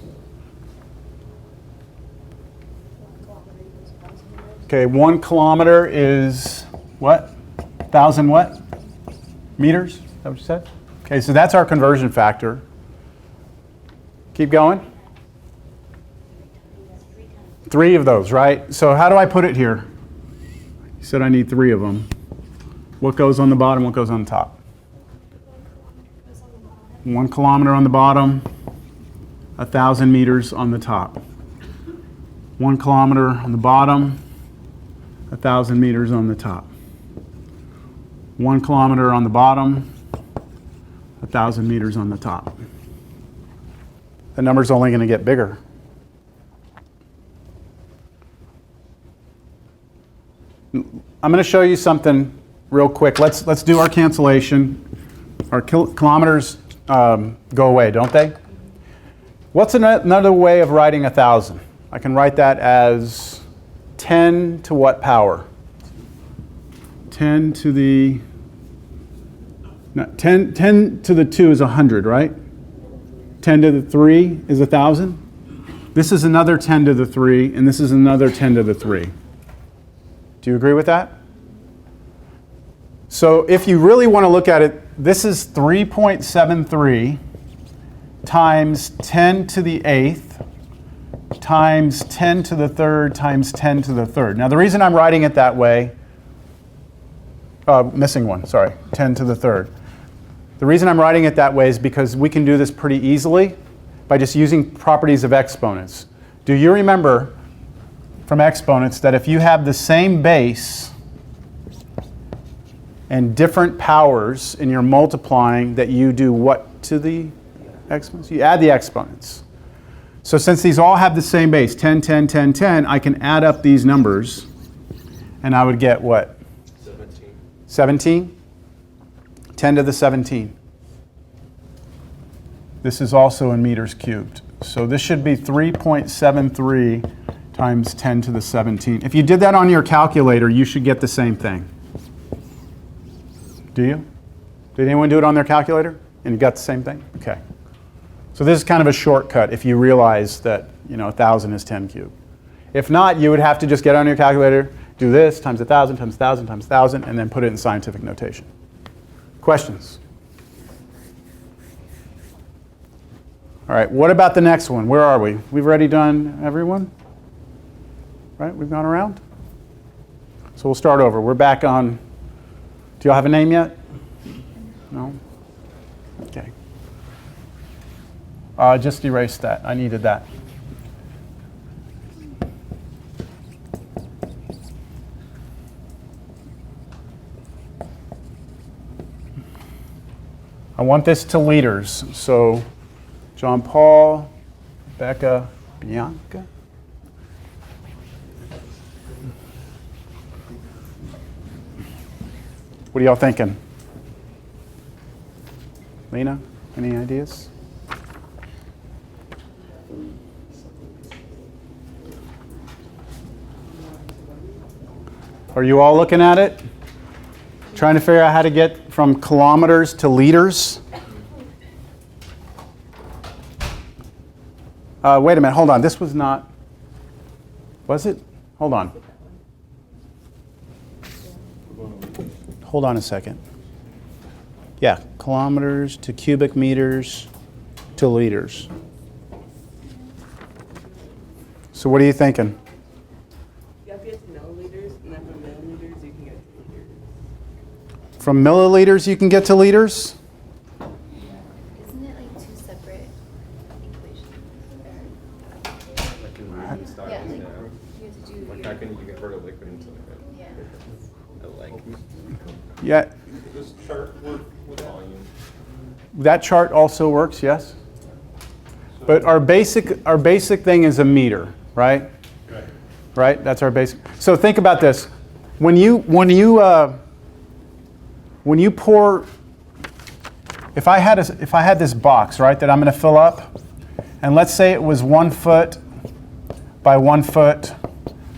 Okay, 1 kilometer is what? 1,000 what? Meters? Is that what you said? Okay, so that's our conversion factor. Keep going. 3 of those, right? So how do I put it here? You said I need 3 of them. What goes on the bottom, what goes on the top? 1 kilometer on the bottom, 1,000 meters on the top. 1 kilometer on the bottom, 1,000 meters on the top. 1 kilometer on the bottom, 1,000 meters on the top. The number's only going to get bigger. I'm going to show you something real quick. Let's do our cancellation. Our kilometers go away, don't they? What's another way of writing 1,000? I can write that as 10 to what power? 10 to the 10 to the 2 is 100, right? 10 to the 3 is 1,000. This is another 10 to the 3, and this is another 10 to the 3. Do you agree with that? So if you really want to look at it, this is 3.73 times 10 to the 8th times 10 to the 3rd times 10 to the 3rd. Now the reason I'm writing it that way, missing one, sorry, 10 to the 3rd. The reason I'm writing it that way is because we can do this pretty easily by just using properties of exponents. Do you remember from exponents that if you have the same base and different powers and you're multiplying, that you do what to the exponents? You add the exponents. So since these all have the same base, 10, 10, 10, 10, I can add up these numbers and I would get what? 17. 17? 10 to the 17. This is also in meters cubed. So this should be 3.73 times 10 to the 17. If you did that on your calculator, you should get the same thing. Do you? Did anyone do it on their calculator? And you got the same thing? Okay. So this is kind of a shortcut if you realize that 1,000 is 10 cubed. If not, you would have to just get on your calculator, do this times 1,000 times 1,000 times 1,000, and then put it in scientific notation. Questions? All right, what about the next one? Where are we? We've already done everyone? Right, we've gone around? So we'll start over. We're back on, do y'all have a name yet? No? Okay. Just erase that. I needed that. I want this to liters. So John Paul, Becca, Bianca. What are y'all thinking? Lena, any ideas? Are you all looking at it? Trying to figure out how to get from kilometers to liters? Wait a minute, hold on. This was not, was it? Hold on. Hold on a second. Yeah, kilometers to cubic meters to liters. So what are you thinking? You have to get to milliliters, and then from milliliters you can get to liters. From milliliters you can get to liters? Isn't it like 2 separate equations? Like in moving styles, Yeah, like yeah. you have to do Like your, how can you convert a liquid into liquid? yeah. I like. Yeah, Does chart work with volume? that chart also works, yes? So But our basic thing is a meter, right? Right? That's our basic. So think about this. When you pour, if I had this box, right, that I'm going to fill up, and let's say it was 1 foot by 1 foot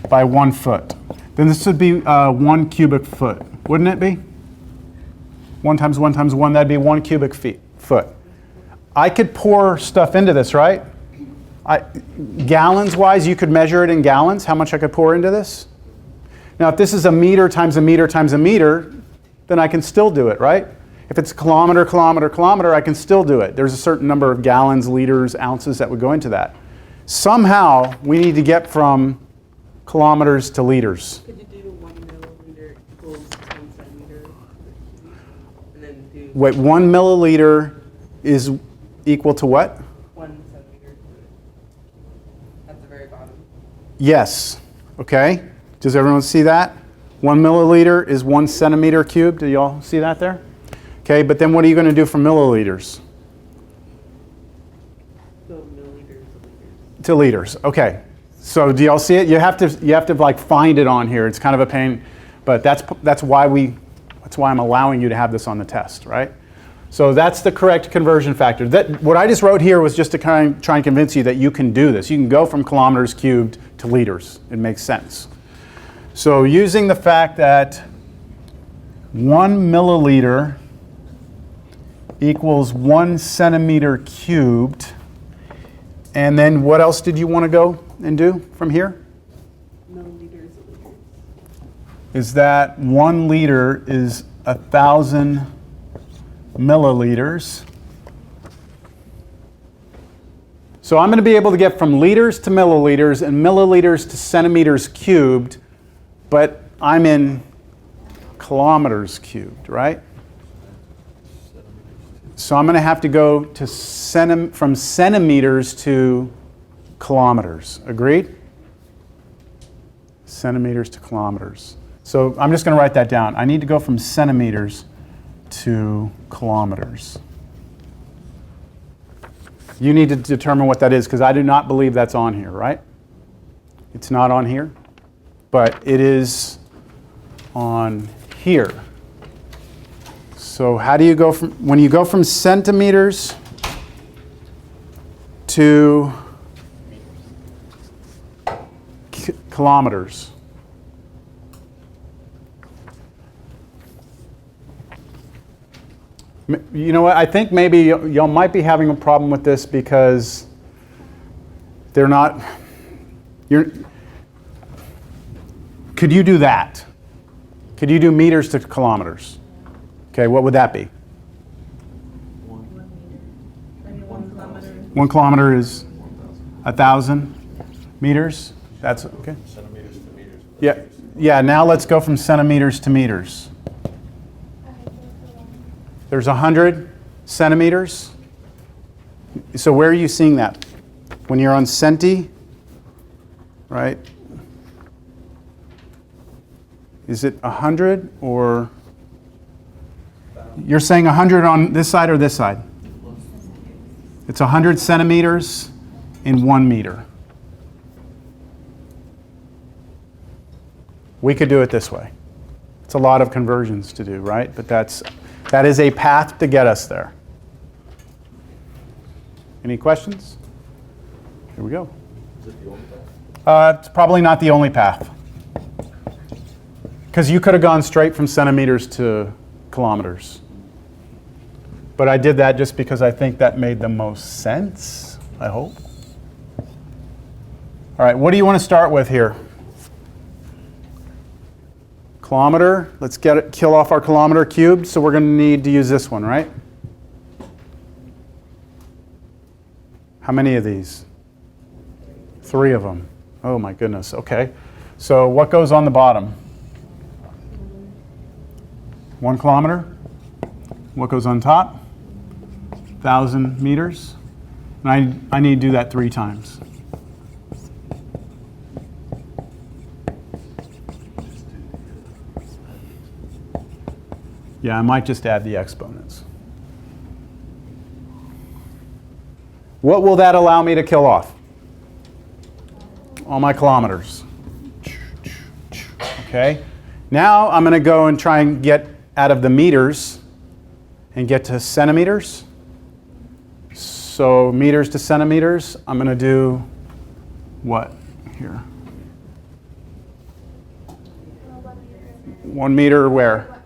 by 1 foot, then this would be 1 cubic foot, wouldn't it be? 1 times 1 times 1, that'd be 1 cubic foot. I could pour stuff into this, right? Gallons-wise, you could measure it in gallons, how much I could pour into this. Now, if this is a meter times a meter times a meter, then I can still do it, right? If it's kilometer, kilometer, kilometer, I can still do it. There's a certain number of gallons, liters, ounces that would go into that. Somehow, we need to get from kilometers to liters. Could you do 1 milliliter equals 1 centimeter? And then do Wait, 1 milliliter is equal to what? 1 centimeter at the very bottom. Yes. Okay. Does everyone see that? 1 milliliter is 1 centimeter cubed. Do you all see that there? Okay, but then what are you going to do for milliliters? So milliliters to liters. To liters. Okay. So do y'all see it? You have to like find it on here. It's kind of a pain, but that's why I'm allowing you to have this on the test, right? So that's the correct conversion factor. What I just wrote here was just to try and convince you that you can do this. You can go from kilometers cubed to liters. It makes sense. So using the fact that 1 milliliter equals 1 centimeter cubed, and then what else did you want to go and do from here? Milliliters to liters. Is that 1 liter is 1,000 milliliters. So I'm going to be able to get from liters to milliliters and milliliters to centimeters cubed, but I'm in kilometers cubed, right? So I'm going to have to go to from centimeters to kilometers. Agreed? Centimeters to kilometers. So I'm just going to write that down. I need to go from centimeters to kilometers. You need to determine what that is, because I do not believe that's on here, right? It's not on here, but it is on here. So how do you go from, when you go from centimeters to kilometers? You know what, I think maybe y'all might be having a problem with this because they're not, could you do that? Could you do meters to kilometers? Okay, what would that be? 1 kilometer. 1 kilometer is 1,000 meters. That's okay. Centimeters to meters. Yeah, yeah. Now let's go from centimeters to meters. There's 100 centimeters. So where are you seeing that? When you're on centi, right? Is it 100 or? You're saying 100 on this side or this side? It's 100 centimeters in 1 meter. We could do it this way. It's a lot of conversions to do, right? But that is a path to get us there. Any questions? Here we go. Is it the only path? It's probably not the only path. Because you could have gone straight from centimeters to kilometers. But I did that just because I think that made the most sense, I hope. All right, what do you want to start with here? Kilometer, let's kill off our kilometer cubed, so we're going to need to use this one, right? How many of these? 3 of them. Oh my goodness, okay. So what goes on the bottom? 1 kilometer. What goes on top? 1,000 meters. And I need to do that 3 times. Yeah, I might just add the exponents. What will that allow me to kill off? All my kilometers. Okay. Now I'm going to go and try and get out of the meters and get to centimeters. So meters to centimeters, I'm going to do what here? 1 meter where?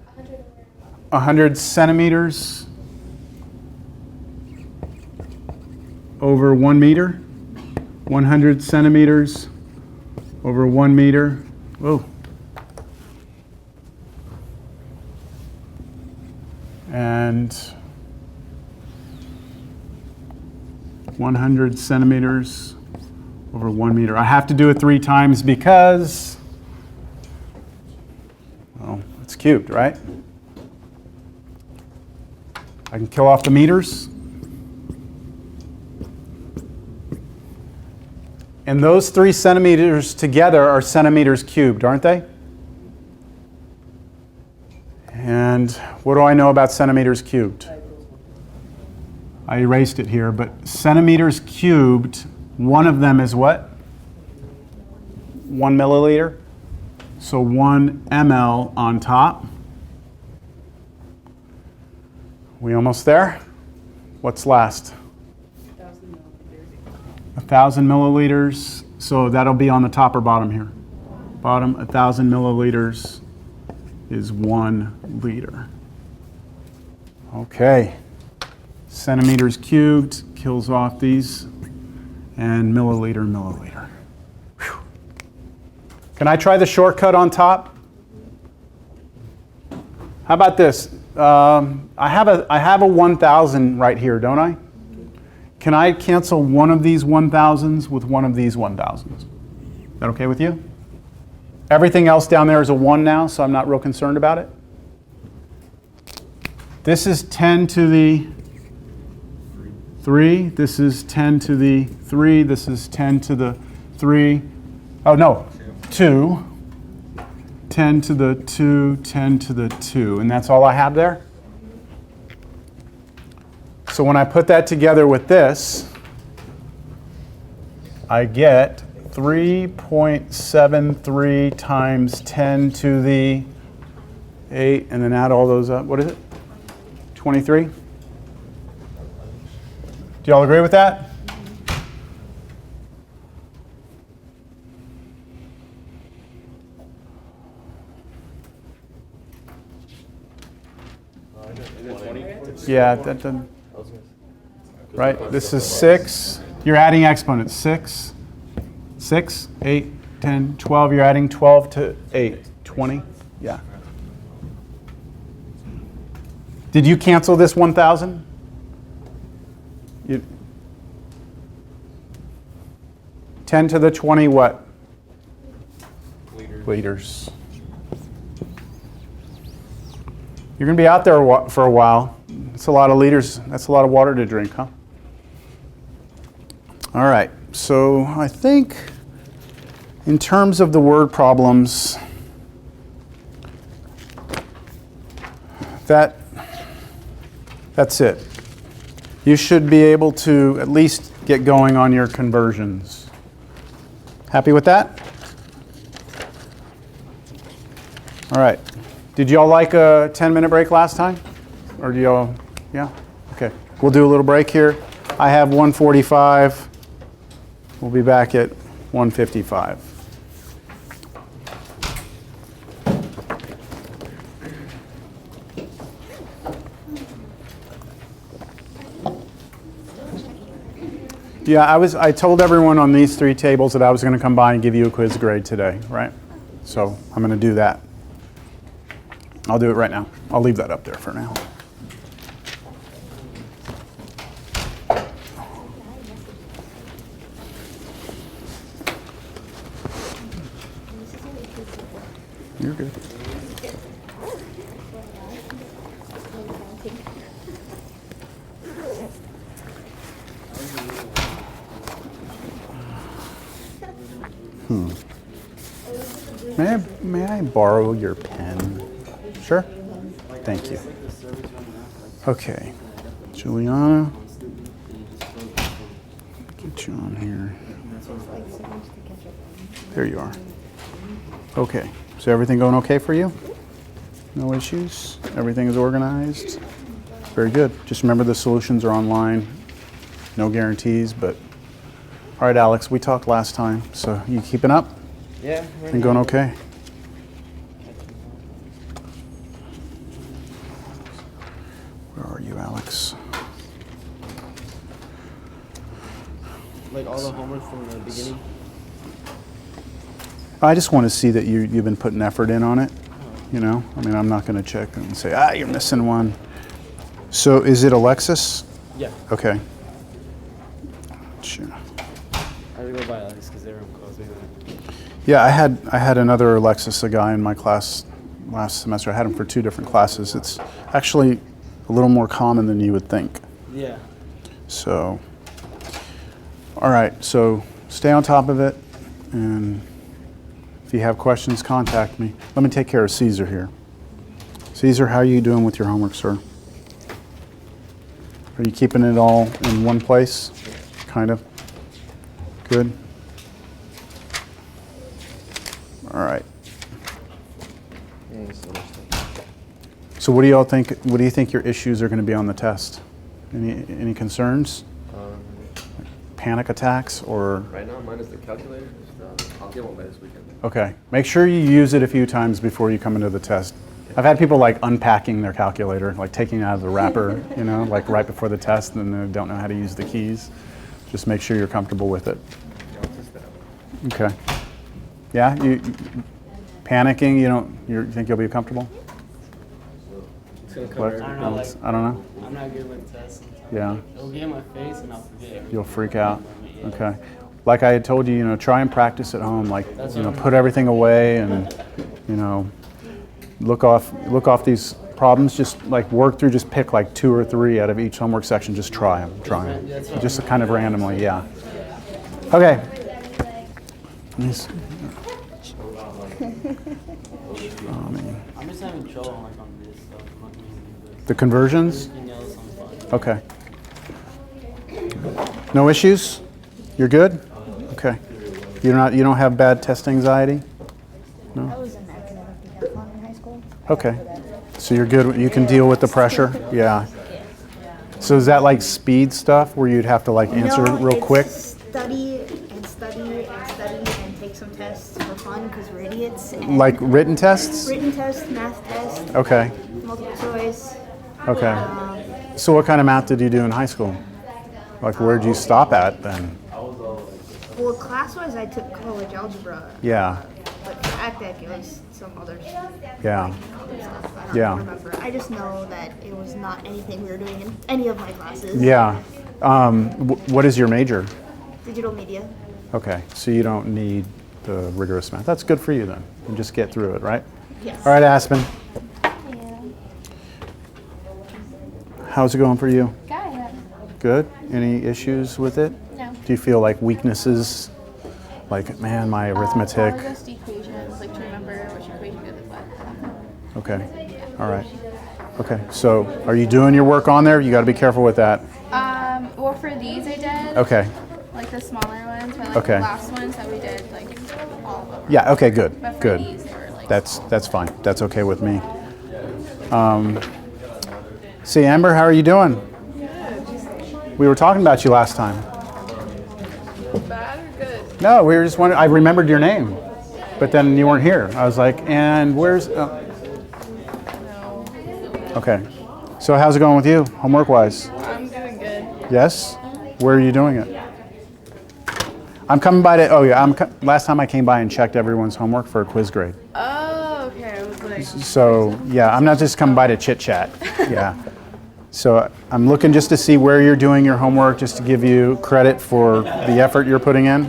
100 centimeters over 1 meter. 100 centimeters over 1 meter. Whoa. And 100 centimeters over 1 meter. I have to do it 3 times because, well, it's cubed, right? I can kill off the meters. And those 3 centimeters together are centimeters cubed, aren't they? And what do I know about centimeters cubed? I erased it here, but centimeters cubed, one of them is what? 1 milliliter. So 1 ml on top. We almost there? What's last? 1,000 milliliters. So that'll be on the top or bottom here. Bottom, 1,000 milliliters is 1 liter. Okay. Centimeters cubed kills off these, and milliliter, milliliter. Whew. Can I try the shortcut on top? How about this? I have a 1,000 right here, don't I? Can I cancel one of these 1,000s with one of these 1,000s? Is that okay with you? Everything else down there is a 1 now, so I'm not real concerned about it. This is 10 to the 3. This is 10 to the 3. This is 10 to the 3. Oh, no, 2. 10 to the 2, 10 to the 2. And that's all I have there? So when I put that together with this, I get 3.73 times 10 to the 8, and then add all those up. What is it? 23? Do y'all agree with that? Yeah, that doesn't. Right, this is 6. You're adding exponents. 6, 6, 8, 10, 12. You're adding 12 to 8. 20. Yeah. Did you cancel this 1,000? 10 to the 20 what? Liters. You're going to be out there for a while. That's a lot of liters. That's a lot of water to drink, huh? All right. So I think in terms of the word problems, that's it. You should be able to at least get going on your conversions. Happy with that? All right. Did y'all like a 10-minute break last time? Or do y'all, yeah? Okay. We'll do a little break here. I have 1:45. We'll be back at 1:55. Yeah, I told everyone on these 3 tables that I was going to come by and give you a quiz grade today, right? So I'm going to do that. I'll do it right now. I'll leave that up there for now. You're good. May I borrow your pen? Sure? Thank you. Okay. Juliana. Get you on here. There you are. Okay. So everything going okay for you? No issues? Everything is organized? Very good. Just remember the solutions are online. No guarantees, but... All right, Alex, we talked last time, so you keeping up? Yeah. And going okay? Where are you, Alex? Like all the homework from the beginning. I just want to see that you've been putting effort in on it. You know, I mean, I'm not going to check and say, you're missing one. So is it Alexis? Yeah. Okay. Sure. I have to go by Alex because they were close. Yeah, I had another Alexis, a guy in my class last semester. I had him for 2 different classes. It's actually a little more common than you would think. Yeah. So, all right, so stay on top of it, and if you have questions, contact me. Let me take care of Caesar here. Caesar, how are you doing with your homework, sir? Are you keeping it all in one place? Kind of. Good. All right. So what do y'all think? What do you think your issues are going to be on the test? Any concerns? Panic attacks or? Right now, mine is the calculator. I'll get one by this weekend. Okay. Make sure you use it a few times before you come into the test. I've had people like unpacking their calculator, like taking it out of the wrapper, you know, like right before the test, and they don't know how to use the keys. Just make sure you're comfortable with it. Okay. Yeah. You panicking? You think you'll be comfortable? It's gonna come What? every- I don't know. I'm not good with tests. Yeah. It'll get in my face and I'll forget everything. You'll freak out. Okay. Like I had told you, try and practice at home. Like, put everything away and, look off these problems. Just like work through. Just pick like 2 or 3 out of each homework section. Just try them. Just kind of randomly. Yeah. Okay. Nice. I'm just having trouble on this stuff. The conversions? Everything else I'm fine. Okay. No issues? You're good? Okay. You don't have bad test anxiety? I was an academic decathlon in high school. Okay. So you're good. You can deal with the pressure? Yeah. So is that like speed stuff where you'd have to like answer real quick? Study and study and study and take some tests for fun because we're idiots. And Like written tests? written test, math test, Okay. multiple choice. Okay. So what kind of math did you do in high school? Like where'd you stop at then? Well, class-wise, I took college algebra, Yeah. but for academic, it was some other Yeah. stuff. I don't Yeah. remember. I just know that it was not anything we were doing in any of my classes. Yeah. What is your major? Digital media. Okay. So you don't need the rigorous math. That's good for you then. You just get through it, right? Yes. All right, Aspen. Yeah. How's it going for you? Got it. Good? Any issues with it? No. Do you feel like weaknesses? Like, man, my arithmetic. Just equations, like to remember which equation goes with what. Okay. All right. Okay. So, are you doing your work on there? You got to be careful with that. Well, for these I did. Okay. Like the smaller ones, but like Okay. the last ones that we did, like all of them. Yeah. Okay. Good. But for Good. these, they were like. That's fine. That's okay with me. See, Amber, how are you doing? We were talking about you last time. Bad or good? No, we were just wondering. I remembered your name, but then you weren't here. I was like, and where's? Oh. Okay. So how's it going with you, homework-wise? I'm doing good. Yes. Where are you doing it? I'm coming by to. Oh yeah. Last time I came by and checked everyone's homework for a quiz grade. Oh, okay. I was like, So yeah, I'm not just coming by to chit chat. Yeah. So I'm looking just to see where you're doing your homework, just to give you credit for the effort you're putting in.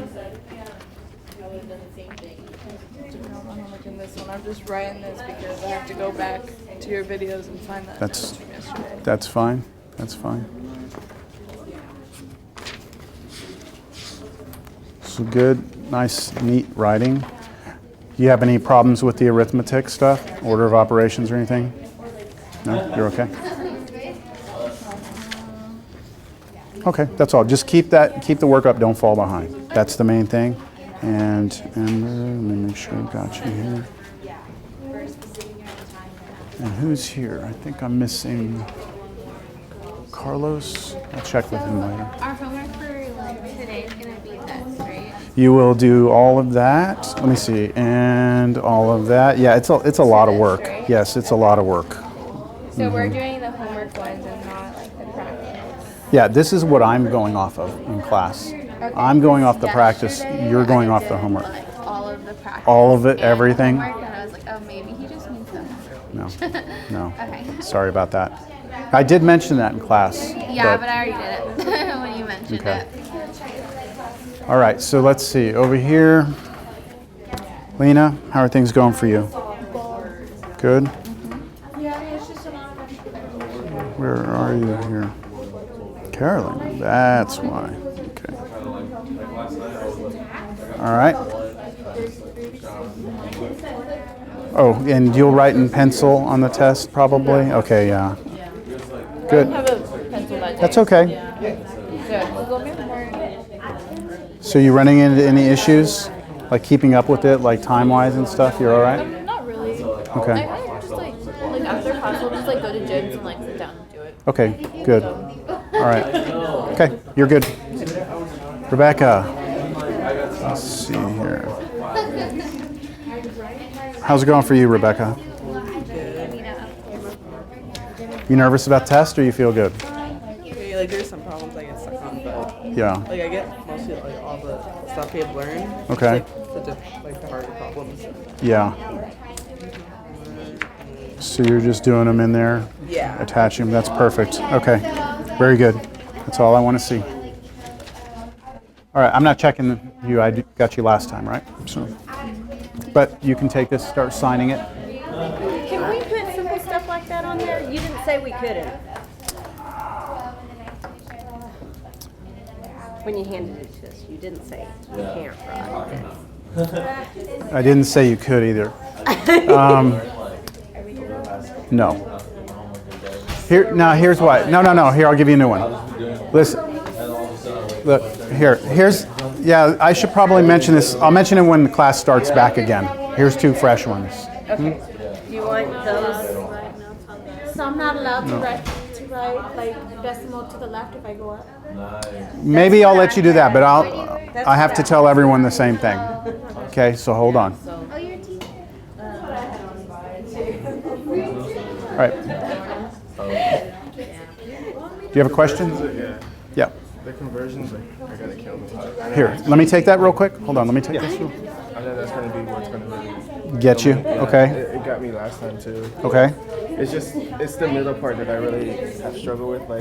in this one. I'm just writing this because I have to go back to your videos and find that That's- notes from yesterday. That's fine. That's fine. So good, nice, neat writing. You have any problems with the arithmetic stuff, order of operations or anything? No, you're okay. Okay, that's all. Just keep the work up. Don't fall behind. That's the main thing. And let me make sure I got you here. And who's here? I think I'm missing Carlos. I'll check with him later. Our homework for like today is gonna be this, right? You will do all of that. Let me see, and all of that. Yeah, it's a lot of work. Yes, it's a lot of work. So we're doing the homework ones and not like the practice. Yeah, this is what I'm going off of in class. I'm going off the practice. You're going off the homework. Like all of the practice. All of it, and everything. homework, and I was like, oh, maybe he just needs them. No, no. Okay. Sorry about that. I did mention that in class. Yeah, but I already did it when you mentioned Okay. it. All right, so let's see. Over here, Lena, how are things going for you? Good? Where are you here? Carolyn, that's why. Okay. All right. Oh, and you'll write in pencil on the test, probably? Okay, yeah. Good. I have a pencil that day. That's okay. Good. So you running into any issues? Like keeping up with it, like time-wise and stuff? You're all right? Not really. Okay. I just like after class, we'll just like go to gyms and like sit down and do it. Okay, good. All right. Okay, you're good. Rebecca. Let's see here. How's it going for you, Rebecca? You nervous about test or you feel good? Okay, like there's some problems I get stuck on, but Yeah. like I get mostly like all the stuff we have learned. Okay. It's like the harder problems. Yeah. So you're just doing them in there? Yeah. Attaching them. That's perfect. Okay. Very good. That's all I want to see. All right. I'm not checking you. I got you last time, right? So, but you can take this, start signing it. Can we put simple stuff like that on there? You didn't say we couldn't. When you handed it to us, you didn't say you can't, right? I didn't say you could either. No. Here's why. No. Here, I'll give you a new one. Listen. Look, here's. Yeah, I should probably mention this. I'll mention it when the class starts back again. Here's two fresh ones. Okay. Do you want those? So I'm not allowed to write like decimal to the left if I go up. Maybe I'll let you do that, but I have to tell everyone the same thing. Okay, so hold on. Oh, you're a teacher. All right. Do you have a question? Yeah. The conversions, I gotta count them. Here, let me take that real quick. Hold on, let me take this. I know that's gonna be what's gonna Get you. Okay. It got me last time too. Okay. It's the middle part that I really have struggled with, like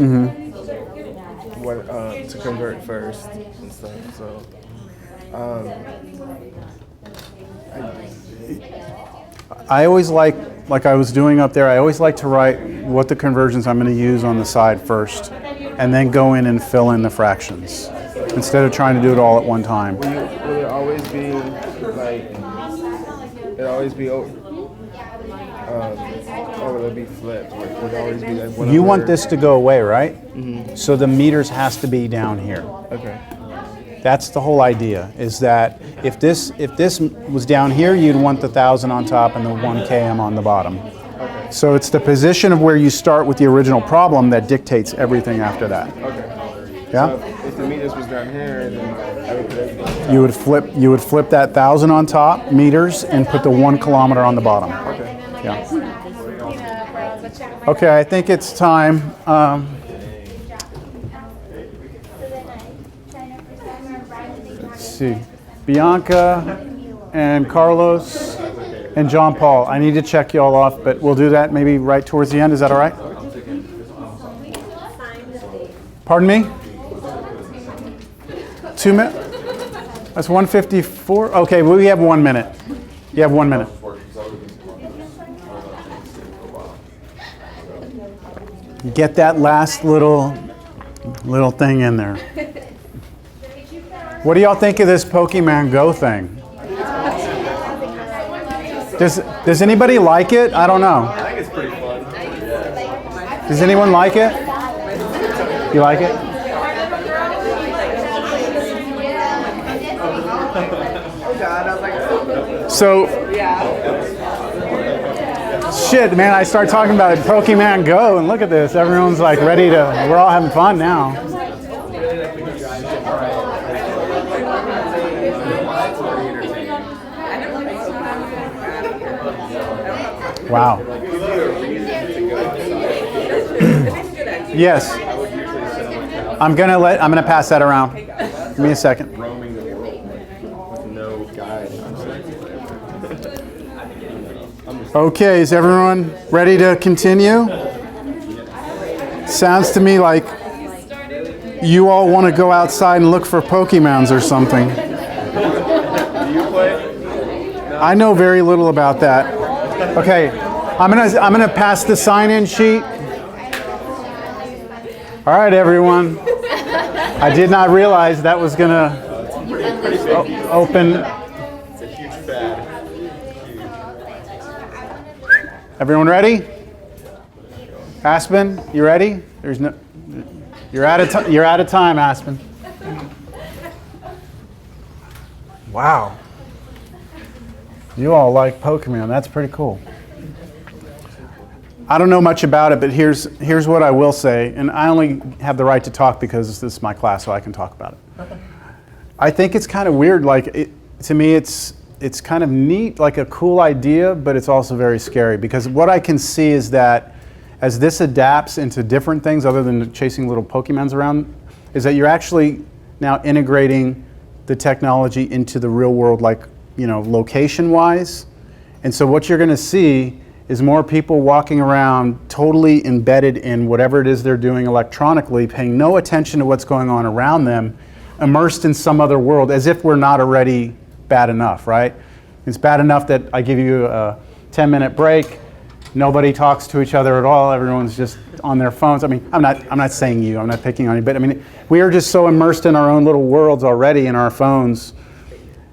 what to convert first and stuff. So, I always like I was doing up there, I always like to write what the conversions I'm going to use on the side first, and then go in and fill in the fractions, instead of trying to do it all at one time. will it always be like? It always be over. Or will it be flipped? Like, will it always be like one You over? want this to go away, right? So the meters has to be down here. Okay. That's the whole idea, is that if this was down here, you'd want the 1,000 on top and the 1 km on the bottom. Okay. So it's the position of where you start with the original problem that dictates everything after that. Okay. Yeah? So if the meters was down here, then I would put everything. You would flip that 1,000 on top, meters, and put the 1 kilometer on the bottom. Okay. Yeah. Okay, I think it's time. Let's see. Bianca and Carlos and John Paul. I need to check you all off, but we'll do that maybe right towards the end. Is that all right? Pardon me? 2 minutes? That's 154? Okay, we have 1 minute. You have 1 minute. Get that last little thing in there. What do y'all think of this Pokemon Go thing? Does anybody like it? I don't know. I think it's pretty fun. Does anyone like it? You like it? Oh God, I was like, So, shit, man, I start talking about Pokemon Go, and look at this. Everyone's like ready to, we're all having fun now. Wow. Yes. I'm gonna pass that around. Give me a second. Roaming the world with no guide. Okay, is everyone ready to continue? Sounds to me like you all want to go outside and look for Pokemons or something. Do you play? I know very little about that. Okay, I'm gonna pass the sign-in sheet. All right, everyone. I did not realize that was gonna open. It's a huge fad. Everyone ready? Aspen, you ready? There's no. You're out of time, Aspen. Wow. You all like Pokemon. That's pretty cool. I don't know much about it, but here's what I will say, and I only have the right to talk because this is my class, so I can talk about it. Okay. I think it's kind of weird. Like to me, it's kind of neat, like a cool idea, but it's also very scary because what I can see is that as this adapts into different things other than chasing little Pokemons around, is that you're actually now integrating the technology into the real world, like, you know, location-wise. And so what you're going to see is more people walking around totally embedded in whatever it is they're doing electronically, paying no attention to what's going on around them, immersed in some other world, as if we're not already bad enough, right? It's bad enough that I give you a 10-minute break, nobody talks to each other at all, everyone's just on their phones. I mean, I'm not saying you, I'm not picking on you, but I mean, we are just so immersed in our own little worlds already in our phones.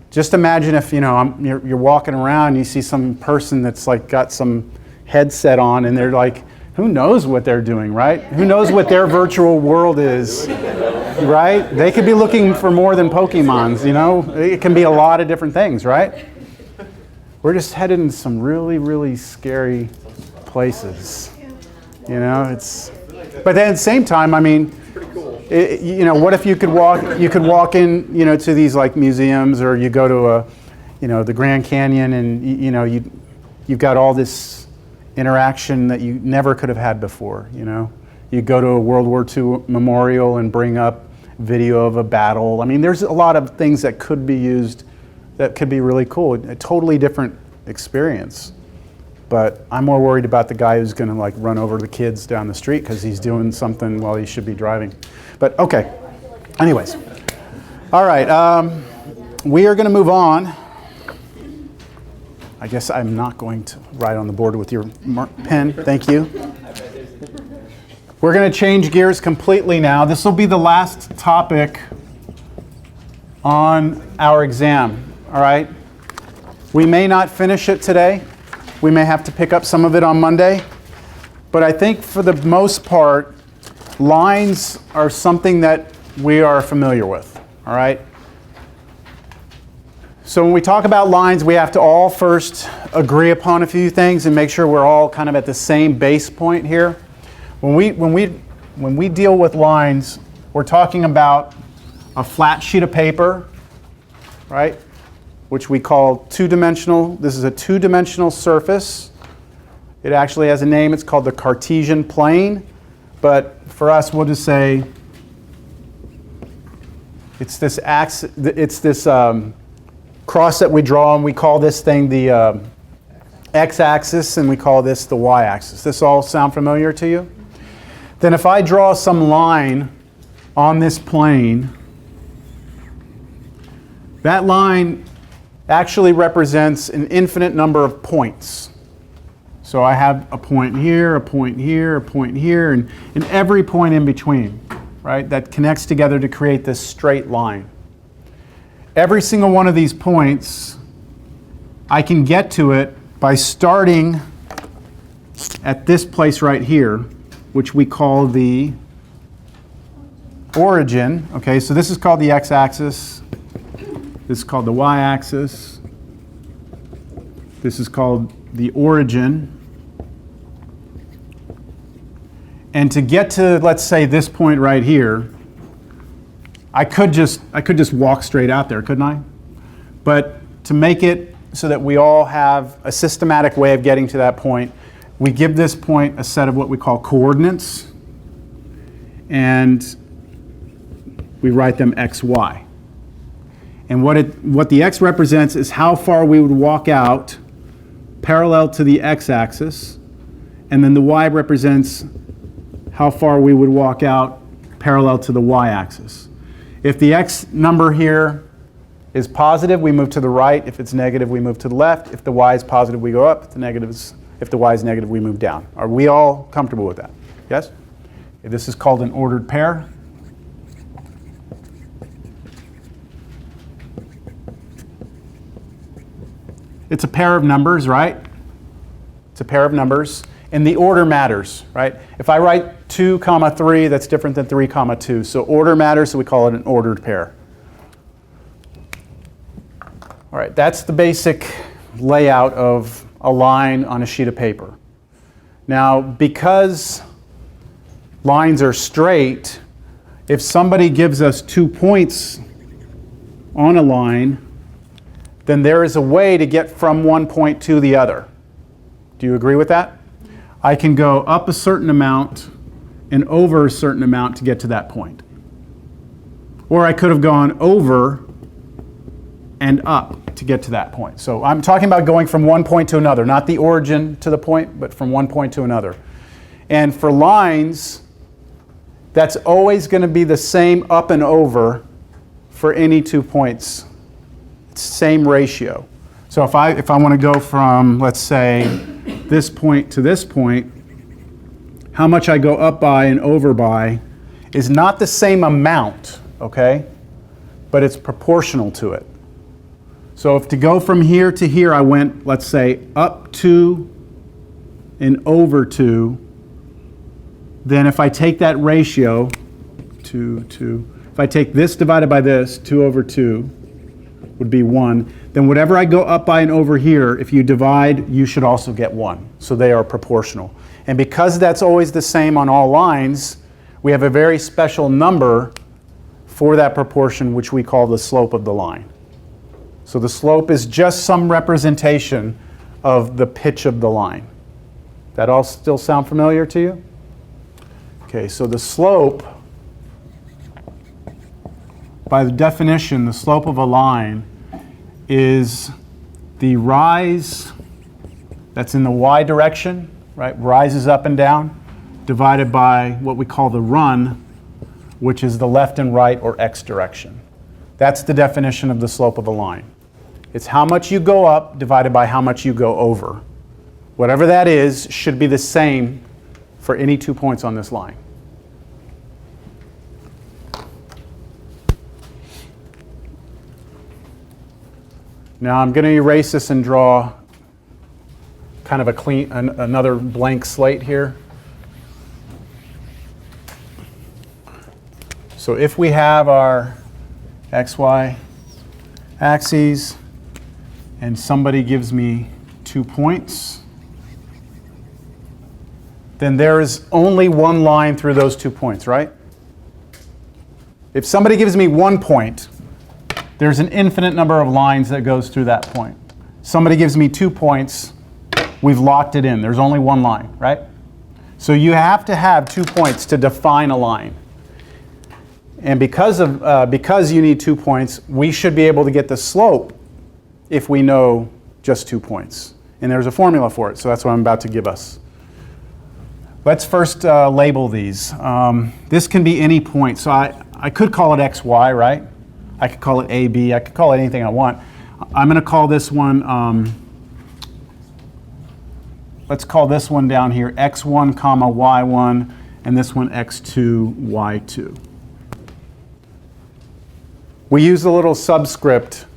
Just imagine if, you know, you're walking around and you see some person that's like got some headset on and they're like, who knows what they're doing, right? Who knows what their virtual world is, right? They could be looking for more than Pokemons, you know? It can be a lot of different things, right? We're just headed in some really, really scary places. You know, but then at the same time, I mean, you know, what if you could walk in, you know, to these like museums, or you go to the Grand Canyon, and you know, you've got all this interaction that you never could have had before. You know, you go to a World War II memorial and bring up video of a battle. I mean, there's a lot of things that could be used that could be really cool. A totally different experience. But I'm more worried about the guy who's going to like run over the kids down the street because he's doing something while he should be driving. But okay. Anyways. All right. We are going to move on. I guess I'm not going to write on the board with your pen. Thank you. We're going to change gears completely now. This will be the last topic on our exam. All right. We may not finish it today. We may have to pick up some of it on Monday, but I think for the most part, lines are something that we are familiar with, all right? So when we talk about lines, we have to all first agree upon a few things and make sure we're all kind of at the same base point here. When we deal with lines, we're talking about a flat sheet of paper, right? Which we call two-dimensional. This is a two-dimensional surface. It actually has a name. It's called the Cartesian plane. But for us, we'll just say it's this cross that we draw, and we call this thing the x-axis, and we call this the y-axis. This all sound familiar to you? Then if I draw some line on this plane, that line actually represents an infinite number of points. So I have a point here, a point here, a point here, and every point in between, right? That connects together to create this straight line. Every single one of these points, I can get to it by starting at this place right here, which we call the origin. Okay, so this is called the x-axis. This is called the y-axis. This is called the origin. And to get to, let's say, this point right here, I could just walk straight out there, couldn't I? But to make it so that we all have a systematic way of getting to that point, we give this point a set of what we call coordinates, and we write them x, y. And what the x represents is how far we would walk out parallel to the x-axis, and then the y represents how far we would walk out parallel to the y-axis. If the x number here is positive, we move to the right. If it's negative, we move to the left. If the y is positive, we go up. If the y is negative, we move down. Are we all comfortable with that? Yes? This is called an ordered pair. It's a pair of numbers, right? It's a pair of numbers. And the order matters, right? If I write 2, 3, that's different than 3, 2. So order matters, so we call it an ordered pair. All right, that's the basic layout of a line on a sheet of paper. Now, because lines are straight, if somebody gives us 2 points on a line, then there is a way to get from one point to the other. Do you agree with that? I can go up a certain amount and over a certain amount to get to that point. Or I could have gone over and up to get to that point. So I'm talking about going from one point to another, not the origin to the point, but from one point to another. And for lines, that's always going to be the same up and over for any 2 points. Same ratio. So if I want to go from, let's say, this point to this point, how much I go up by and over by is not the same amount, okay? But it's proportional to it. So if to go from here to here, I went, let's say, up 2 and over 2, then if I take that ratio, 2, if I take this divided by this, 2 over 2, would be 1. Then whatever I go up by and over here, if you divide, you should also get 1. So they are proportional. And because that's always the same on all lines, we have a very special number for that proportion, which we call the slope of the line. So the slope is just some representation of the pitch of the line. That all still sound familiar to you? Okay, so the slope, by the definition, the slope of a line is the rise that's in the y direction, right? Rises up and down, divided by what we call the run, which is the left and right or x direction. That's the definition of the slope of a line. It's how much you go up divided by how much you go over. Whatever that is should be the same for any 2 points on this line. Now I'm going to erase this and draw kind of another blank slate here. So if we have our xy axes and somebody gives me 2 points, then there is only one line through those 2 points, right? If somebody gives me 1 point, there's an infinite number of lines that goes through that point. Somebody gives me 2 points, we've locked it in. There's only one line, right? So you have to have 2 points to define a line. And because you need 2 points, we should be able to get the slope if we know just 2 points. And there's a formula for it, so that's what I'm about to give us. Let's first label these. This can be any point. So I could call it xy, right? I could call it AB. I could call it anything I want. I'm going to call this one, let's call this one down here x1, y1, and this one x2, y2. We use a little subscript.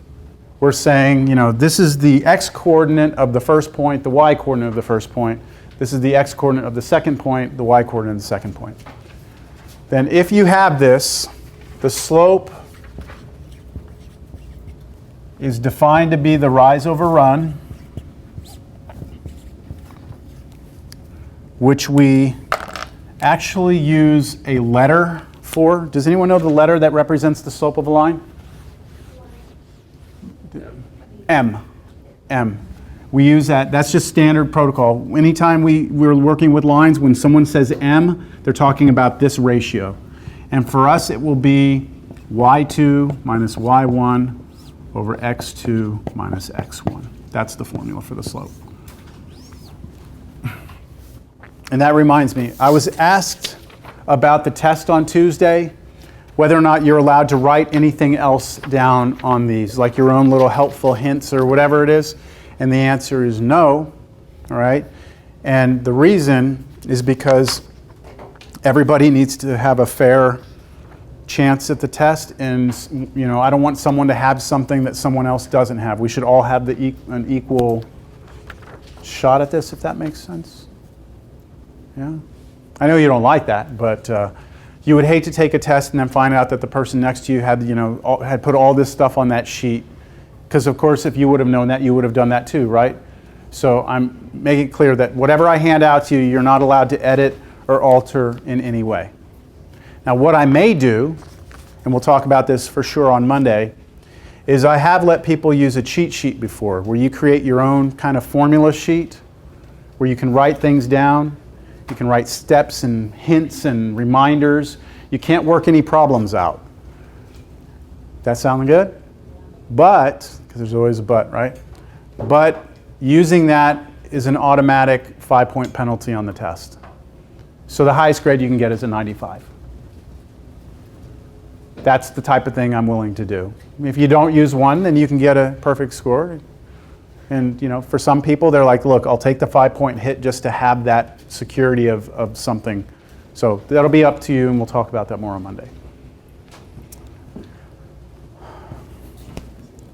We're saying, you know, this is the x-coordinate of the first point, the y-coordinate of the first point. This is the x-coordinate of the second point, the y-coordinate of the second point. Then if you have this, the slope is defined to be the rise over run, which we actually use a letter for. Does anyone know the letter that represents the slope of a line? M. M. We use that. That's just standard protocol. Anytime we're working with lines, when someone says M, they're talking about this ratio. And for us, it will be y2 minus y1 over x2 minus x1. That's the formula for the slope. And that reminds me, I was asked about the test on Tuesday, whether or not you're allowed to write anything else down on these, like your own little helpful hints or whatever it is. And the answer is no, all right? And the reason is because everybody needs to have a fair chance at the test, and you know, I don't want someone to have something that someone else doesn't have. We should all have an equal shot at this, if that makes sense. Yeah? I know you don't like that, but you would hate to take a test and then find out that the person next to you had, you know, had put all this stuff on that sheet. Because of course, if you would have known that, you would have done that too, right? So I'm making it clear that whatever I hand out to you, you're not allowed to edit or alter in any way. Now what I may do, and we'll talk about this for sure on Monday, is I have let people use a cheat sheet before, where you create your own kind of formula sheet, where you can write things down. You can write steps and hints and reminders. You can't work any problems out. That sounding good? But, because there's always a but, right? But using that is an automatic 5-point penalty on the test. So the highest grade you can get is a 95. That's the type of thing I'm willing to do. If you don't use one, then you can get a perfect score. And you know, for some people, they're like, look, I'll take the 5-point hit just to have that security of something. So that'll be up to you, and we'll talk about that more on Monday.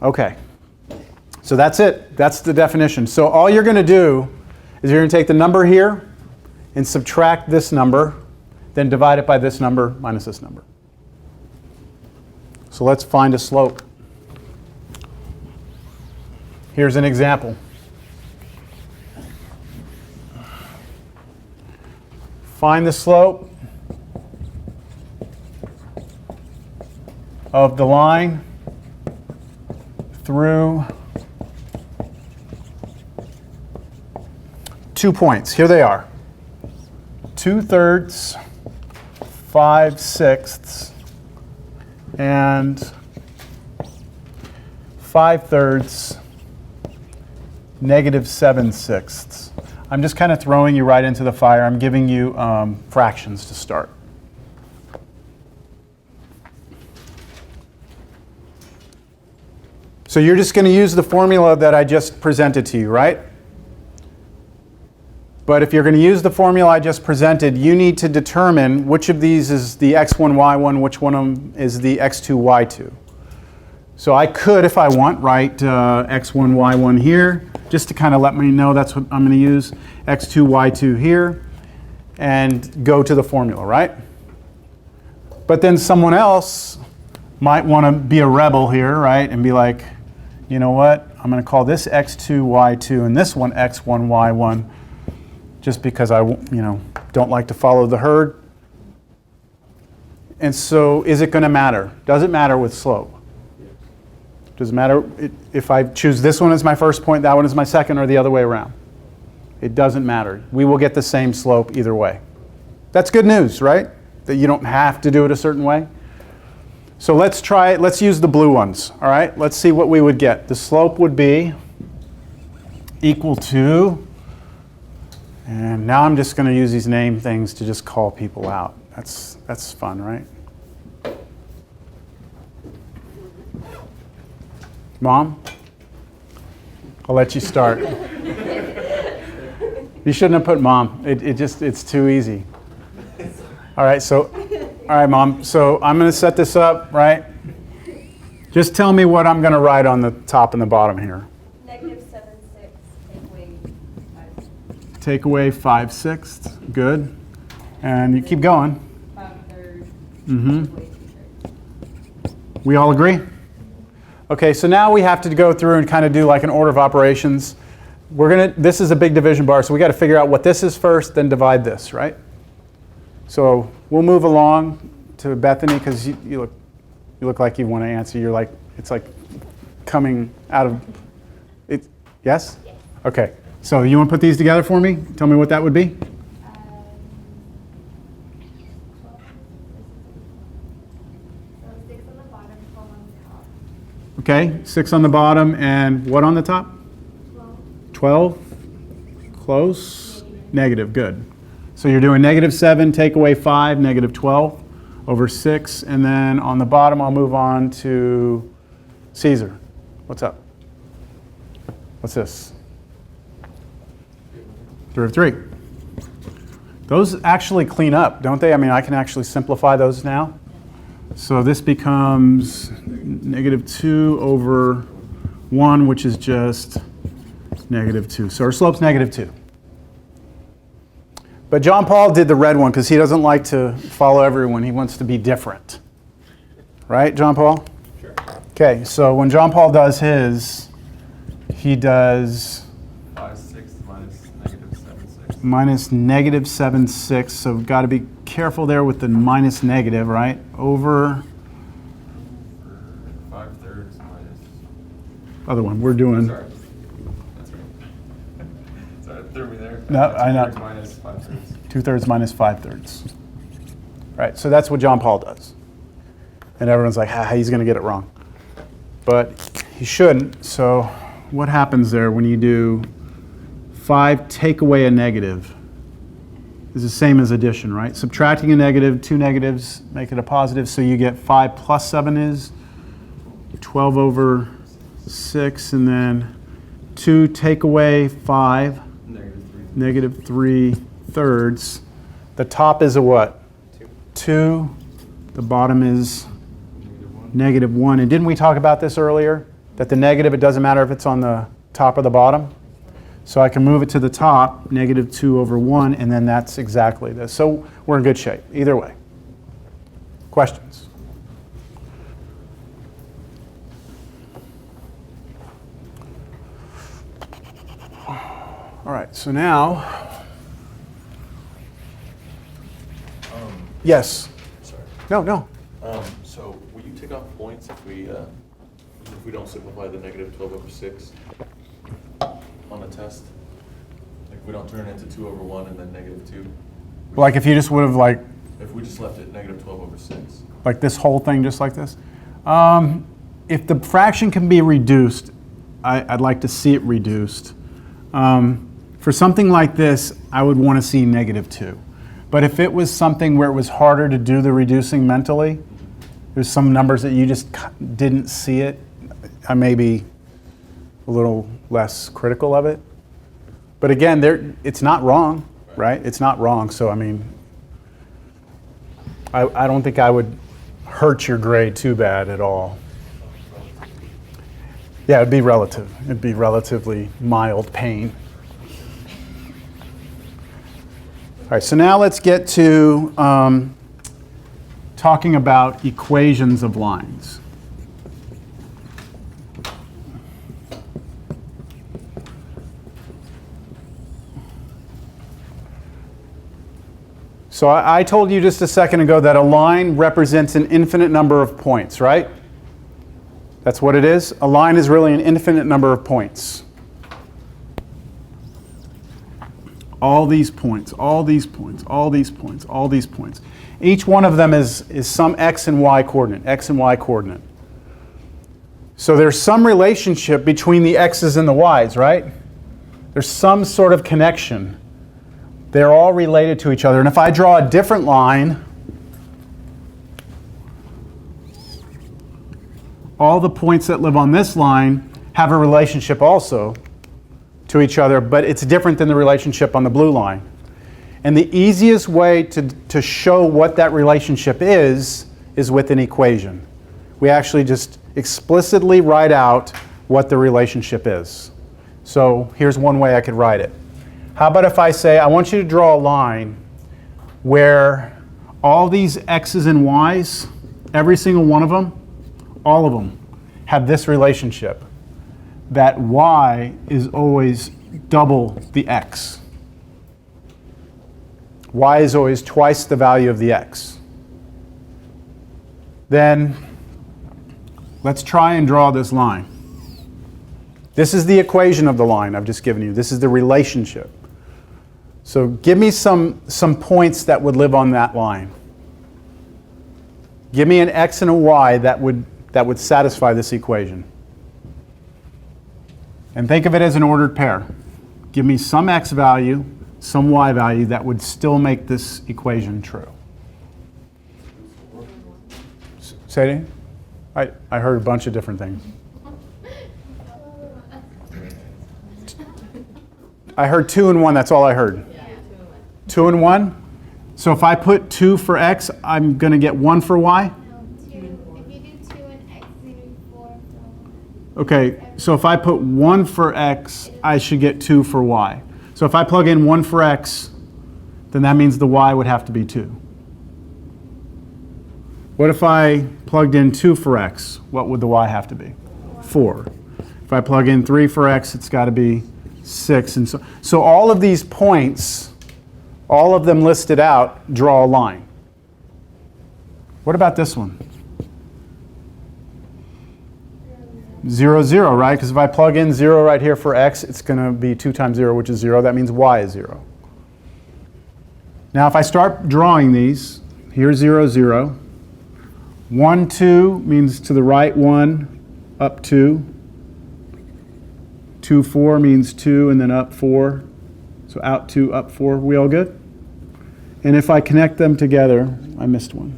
Okay, so that's it. That's the definition. So all you're going to do is you're going to take the number here and subtract this number, then divide it by this number minus this number. So let's find a slope. Here's an example. Find the slope of the line through 2 points. Here they are. 2/3, 5/6, and 5/3, -7/6. I'm just kind of throwing you right into the fire. I'm giving you fractions to start. So you're just going to use the formula that I just presented to you, right? But if you're going to use the formula I just presented, you need to determine which of these is the x1, y1, which one of them is the x2, y2. So I could, if I want, write x1, y1 here, just to kind of let me know that's what I'm going to use, x2, y2 here, and go to the formula, right? But then someone else might want to be a rebel here, right, and be like, you know what, I'm going to call this x2, y2, and this one x1, y1, just because I, don't like to follow the herd. And so is it going to matter? Does it matter with slope? Does it matter if I choose this one as my first point, that one as my second, or the other way around? It doesn't matter. We will get the same slope either way. That's good news, right? That you don't have to do it a certain way. So let's try it. Let's use the blue ones, all right? Let's see what we would get. The slope would be equal to, and now I'm just going to use these name things to just call people out. That's fun, right? Mom, I'll let you start. You shouldn't have put mom. It's too easy. All right, all right, Mom. So I'm going to set this up, right? Just tell me what I'm going to write on the top and the bottom here. -7/6, Take away 5/6. Good. And you keep going. 5/3. Mm-hmm. We all agree? Okay, so now we have to go through and kind of do like an order of operations. This is a big division bar, so we got to figure out what this is first, then divide this, right? So we'll move along to Bethany because you look like you want to answer. You're like, it's like coming out of it. Yes? Yes. Okay. So you want to put these together for me? Tell me what that would be. So 6 on the bottom, 12 on the top. Okay, 6 on the bottom and what on the top? 12. 12? Close? Negative, good. So you're doing -7, take away 5, -12 over 6. And then on the bottom, I'll move on to Caesar. What's up? What's this? 3/3. Those actually clean up, don't they? I mean, I can actually simplify those now. So this becomes -2 over 1, which is just -2. So our slope's -2. But John Paul did the red one because he doesn't like to follow everyone. He wants to be different. Right, John Paul? Sure. Okay, so when John Paul does his, he does 5/6 -7/6. minus -7/6. So we've got to be careful there with the minus negative, right? Over 5/3 minus. other one. We're doing. Sorry. That's right. Sorry, it threw me there. No, I know. 2/3 minus 5/3. 2/3 minus 5/3. Right, so that's what John Paul does. And everyone's like, he's going to get it wrong. But he shouldn't. So what happens there when you do 5 take away a negative is the same as addition, right? Subtracting a negative, 2 negatives make it a positive, so you get 5 plus 7 is 12 over 6, and then 2 take away 5, -3/3. The top is a what? 2. The bottom is -1. And didn't we talk about this earlier? That the negative, it doesn't matter if it's on the top or the bottom. So I can move it to the top, -2 over 1, and then that's exactly this. So we're in good shape, either way. Questions? All right, so now, yes. Sorry. No. So will you take off points if we don't simplify the -12 over 6 on a test? Like we don't turn it into 2 over 1 and then -2? Like if you just would have If we just left it -12 over 6? like this whole thing just like this. If the fraction can be reduced, I'd like to see it reduced. For something like this, I would want to see -2. But if it was something where it was harder to do the reducing mentally, there's some numbers that you just didn't see it, I may be a little less critical of it. But again, it's not wrong, right? It's not wrong. So, I mean, I don't think I would hurt your grade too bad at all. Yeah, it'd be relative. It'd be relatively mild pain. All right, so now let's get to talking about equations of lines. So I told you just a second ago that a line represents an infinite number of points, right? That's what it is. A line is really an infinite number of points. All these points, all these points, all these points, all these points. Each one of them is some x and y coordinate, x and y coordinate. So there's some relationship between the x's and the y's, right? There's some sort of connection. They're all related to each other. And if I draw a different line, all the points that live on this line have a relationship also to each other, but it's different than the relationship on the blue line. And the easiest way to show what that relationship is with an equation. We actually just explicitly write out what the relationship is. So here's one way I could write it. How about if I say, I want you to draw a line where all these x's and y's, every single one of them, all of them, have this relationship, that y is always double the x. Y is always twice the value of the x. Then let's try and draw this line. This is the equation of the line I've just given you. This is the relationship. So give me some points that would live on that line. Give me an x and a y that would satisfy this equation. And think of it as an ordered pair. Give me some x value, some y value that would still make this equation true. Say it again? I heard a bunch of different things. I heard 2 and 1, that's all I heard. 2 and 1? So if I put 2 for x, I'm going to get 1 for y? No, 2. If you do 2 and x, you do 4 for y. Okay, so if I put 1 for x, I should get 2 for y. So if I plug in 1 for x, then that means the y would have to be 2. What if I plugged in 2 for x? What would the y have to be? 4. If I plug in 3 for x, it's got to be 6. And so all of these points, all of them listed out, draw a line. What about this one? 0, 0, right? Because if I plug in 0 right here for x, it's going to be 2 times 0, which is 0. That means y is 0. Now if I start drawing these, here's 0, 0. 1, 2 means to the right 1, up 2. 2, 4 means 2, and then up 4. So out 2, up 4. We all good? And if I connect them together, I missed one.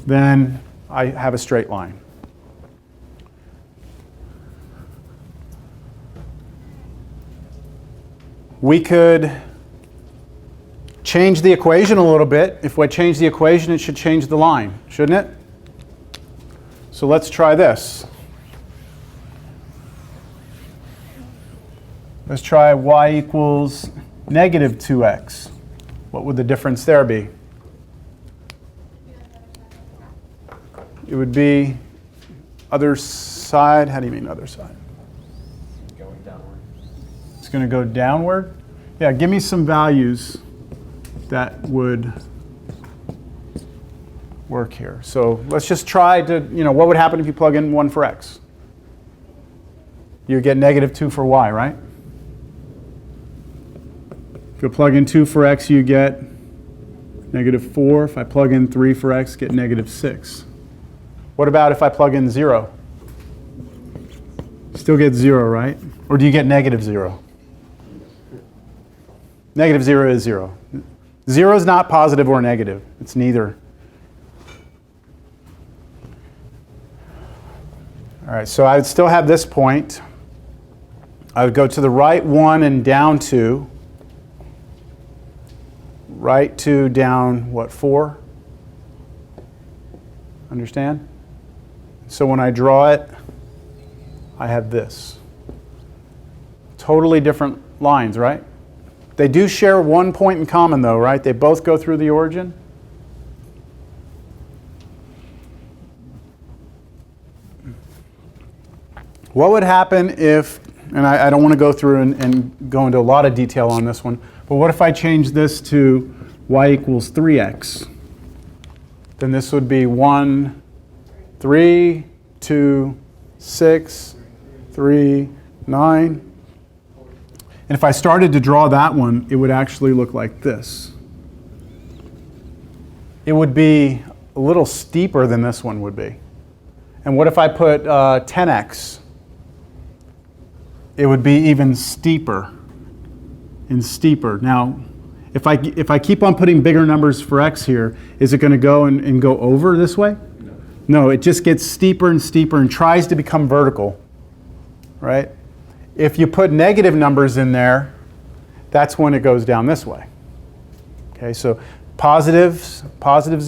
Then I have a straight line. We could change the equation a little bit. If we change the equation, it should change the line, shouldn't it? So let's try this. Let's try y equals negative 2x. What would the difference there be? It would be other side. How do you mean other side? Going downward. It's going to go downward? Yeah, give me some values that would work here. So let's just try to, what would happen if you plug in 1 for x? You get negative 2 for y, right? If you plug in 2 for x, you get negative 4. If I plug in 3 for x, get negative 6. What about if I plug in 0? Still get 0, right? Or do you get negative 0? Negative 0 is 0. 0 is not positive or negative. It's neither. All right, so I would still have this point. I would go to the right 1 and down 2. Right 2 down, what, 4? Understand? So when I draw it, I have this. Totally different lines, right? They do share one point in common though, right? They both go through the origin. What would happen if, and I don't want to go through and go into a lot of detail on this one, but what if I change this to y equals 3x? Then this would be 1, 3, 2, 6, 3, 9. And if I started to draw that one, it would actually look like this. It would be a little steeper than this one would be. And what if I put 10x? It would be even steeper and steeper. Now, if I keep on putting bigger numbers for x here, is it going to go and go over this way? No, it just gets steeper and steeper and tries to become vertical, right? If you put negative numbers in there, that's when it goes down this way. Okay, so positives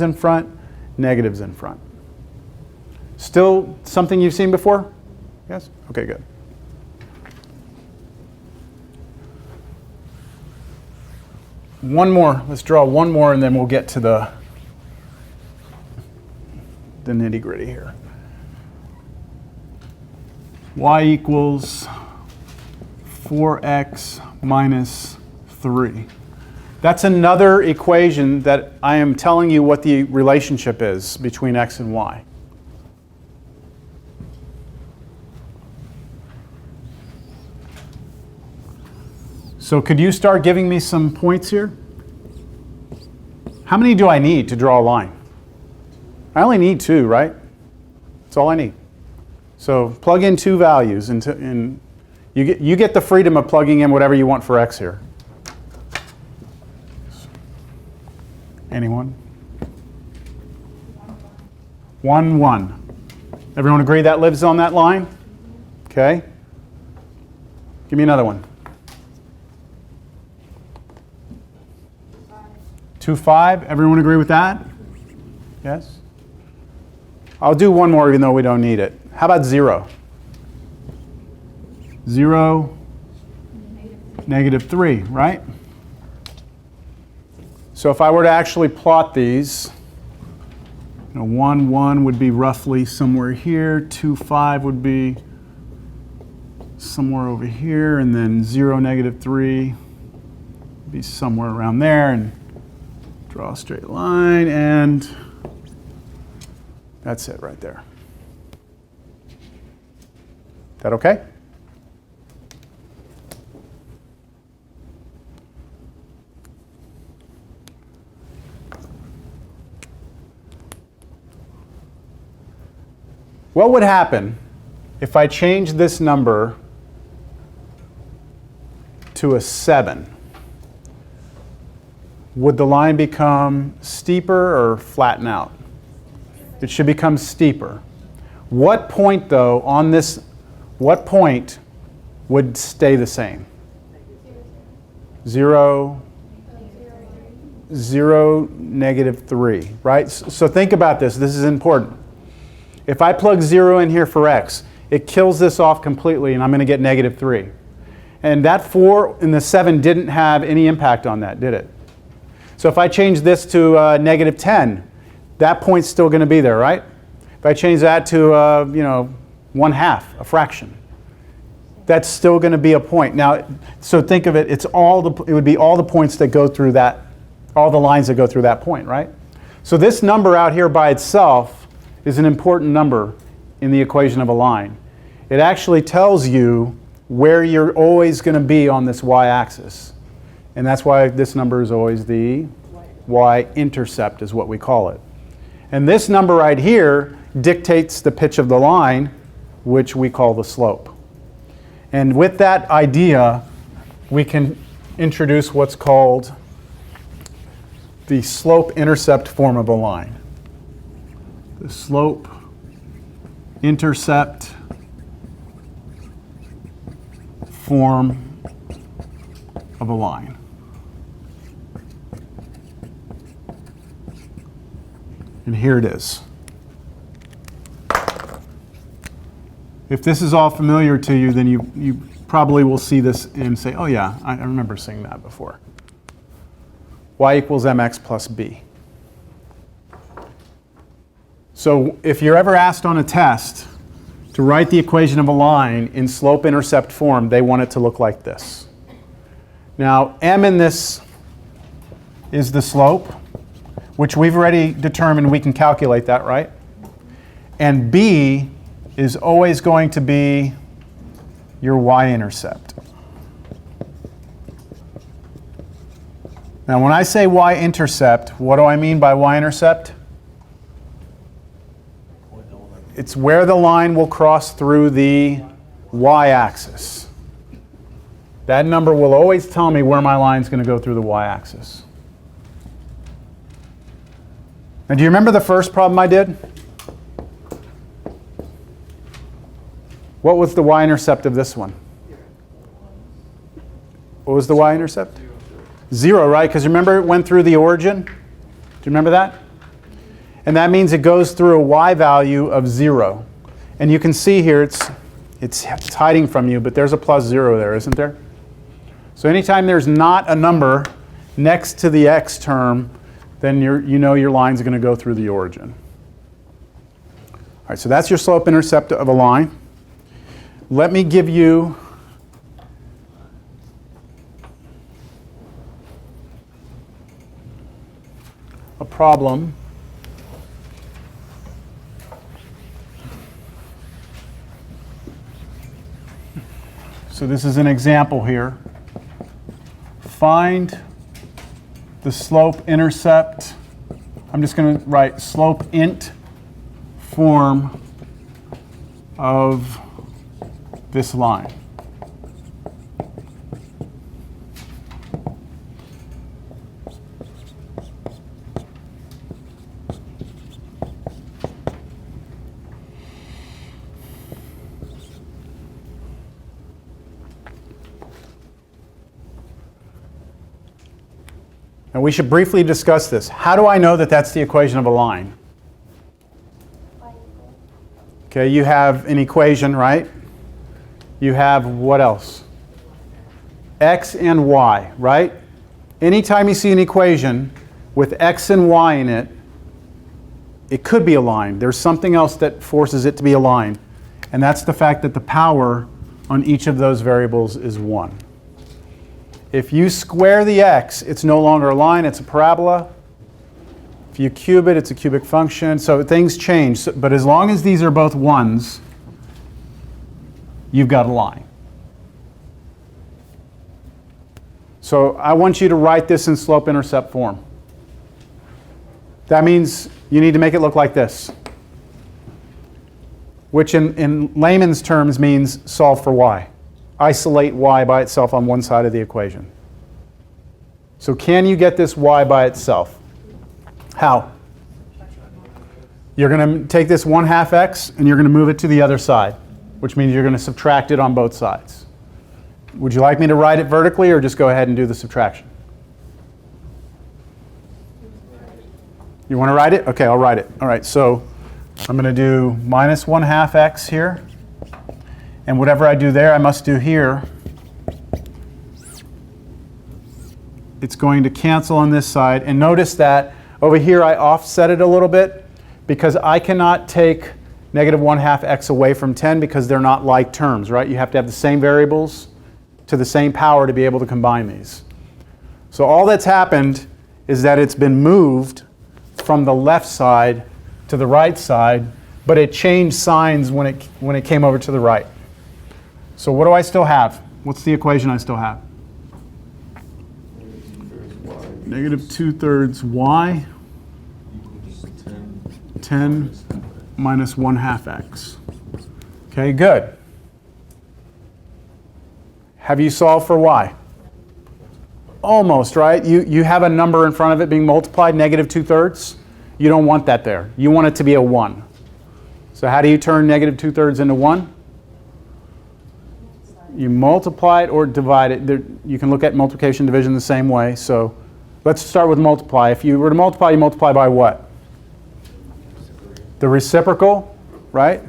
in front, negatives in front. Still something you've seen before? Yes? Okay, good. One more. Let's draw one more and then we'll get to the nitty-gritty here. y equals 4x minus 3. That's another equation that I am telling you what the relationship is between x and y. So could you start giving me some points here? How many do I need to draw a line? I only need 2, right? That's all I need. So plug in 2 values, and you get the freedom of plugging in whatever you want for x here. Anyone? 1, 1. Everyone agree that lives on that line? Okay. Give me another one. 2, 5. Everyone agree with that? Yes? I'll do one more even though we don't need it. How about 0? 0, -3, right? So if I were to actually plot these, 1, 1 would be roughly somewhere here, 2, 5 would be somewhere over here, and then 0, -3 would be somewhere around there, and draw a straight line, and that's it right there. That okay? What would happen if I change this number to a 7? Would the line become steeper or flatten out? It should become steeper. What point, though, on this, what point would stay the same? 0, 0, -3, right? So think about this. This is important. If I plug 0 in here for x, it kills this off completely, and I'm going to get -3. And that 4 and the 7 didn't have any impact on that, did it? So if I change this to -10, that point's still going to be there, right? If I change that to 1/2, a fraction, that's still going to be a point. Now, so think of it. It would be all the points that go through that, all the lines that go through that point, right? So this number out here by itself is an important number in the equation of a line. It actually tells you where you're always going to be on this y-axis. And that's why this number is always the y-intercept is what we call it. And this number right here dictates the pitch of the line, which we call the slope. And with that idea, we can introduce what's called the slope-intercept form of a line. The slope-intercept form of a line. And here it is. If this is all familiar to you, then you probably will see this and say, oh yeah, I remember seeing that before. Y equals mx plus b. So if you're ever asked on a test to write the equation of a line in slope-intercept form, they want it to look like this. Now, m in this is the slope, which we've already determined we can calculate that, right? And b is always going to be your y-intercept. Now, when I say y-intercept, what do I mean by y-intercept? It's where the line will cross through the y-axis. That number will always tell me where my line's going to go through the y-axis. Now, do you remember the first problem I did? What was the y-intercept of this one? What was the y-intercept? 0, right? Because remember it went through the origin? Do you remember that? And that means it goes through a y value of 0. And you can see here it's hiding from you, but there's a plus 0 there, isn't there? So anytime there's not a number next to the x term, then you know your line's going to go through the origin. All right, so that's your slope-intercept of a line. let me give you a problem. So this is an example here. Find the slope intercept. I'm just going to write slope int form of this line. And we should briefly discuss this. How do I know that that's the equation of a line? Okay, you have an equation, right? You have what else? X and Y, right? Anytime you see an equation with X and Y in it, it could be a line. There's something else that forces it to be a line. And that's the fact that the power on each of those variables is 1. If you square the x, it's no longer a line, it's a parabola. If you cube it, it's a cubic function. So things change. But as long as these are both 1s, you've got a line. So I want you to write this in slope-intercept form. That means you need to make it look like this, which in layman's terms means solve for y. Isolate y by itself on one side of the equation. So can you get this y by itself? How? You're going to take this 1/2 x and you're going to move it to the other side, which means you're going to subtract it on both sides. Would you like me to write it vertically or just go ahead and do the subtraction? You want to write it? Okay, I'll write it. All right, so I'm going to do minus 1/2 x here. And whatever I do there, I must do here. It's going to cancel on this side. And notice that over here I offset it a little bit because I cannot take negative 1/2 x away from 10 because they're not like terms, right? You have to have the same variables to the same power to be able to combine these. So all that's happened is that it's been moved from the left side to the right side, but it changed signs when it came over to the right. So what do I still have? What's the equation I still have? Negative 2/3 y, 10 minus 1/2 x. Okay, good. Have you solved for y? Almost, right? You have a number in front of it being multiplied, negative 2/3. You don't want that there. You want it to be a 1. So how do you turn negative 2/3 into 1? You multiply it or divide it. You can look at multiplication and division the same way. So let's start with multiply. If you were to multiply, you multiply by what? The reciprocal, right?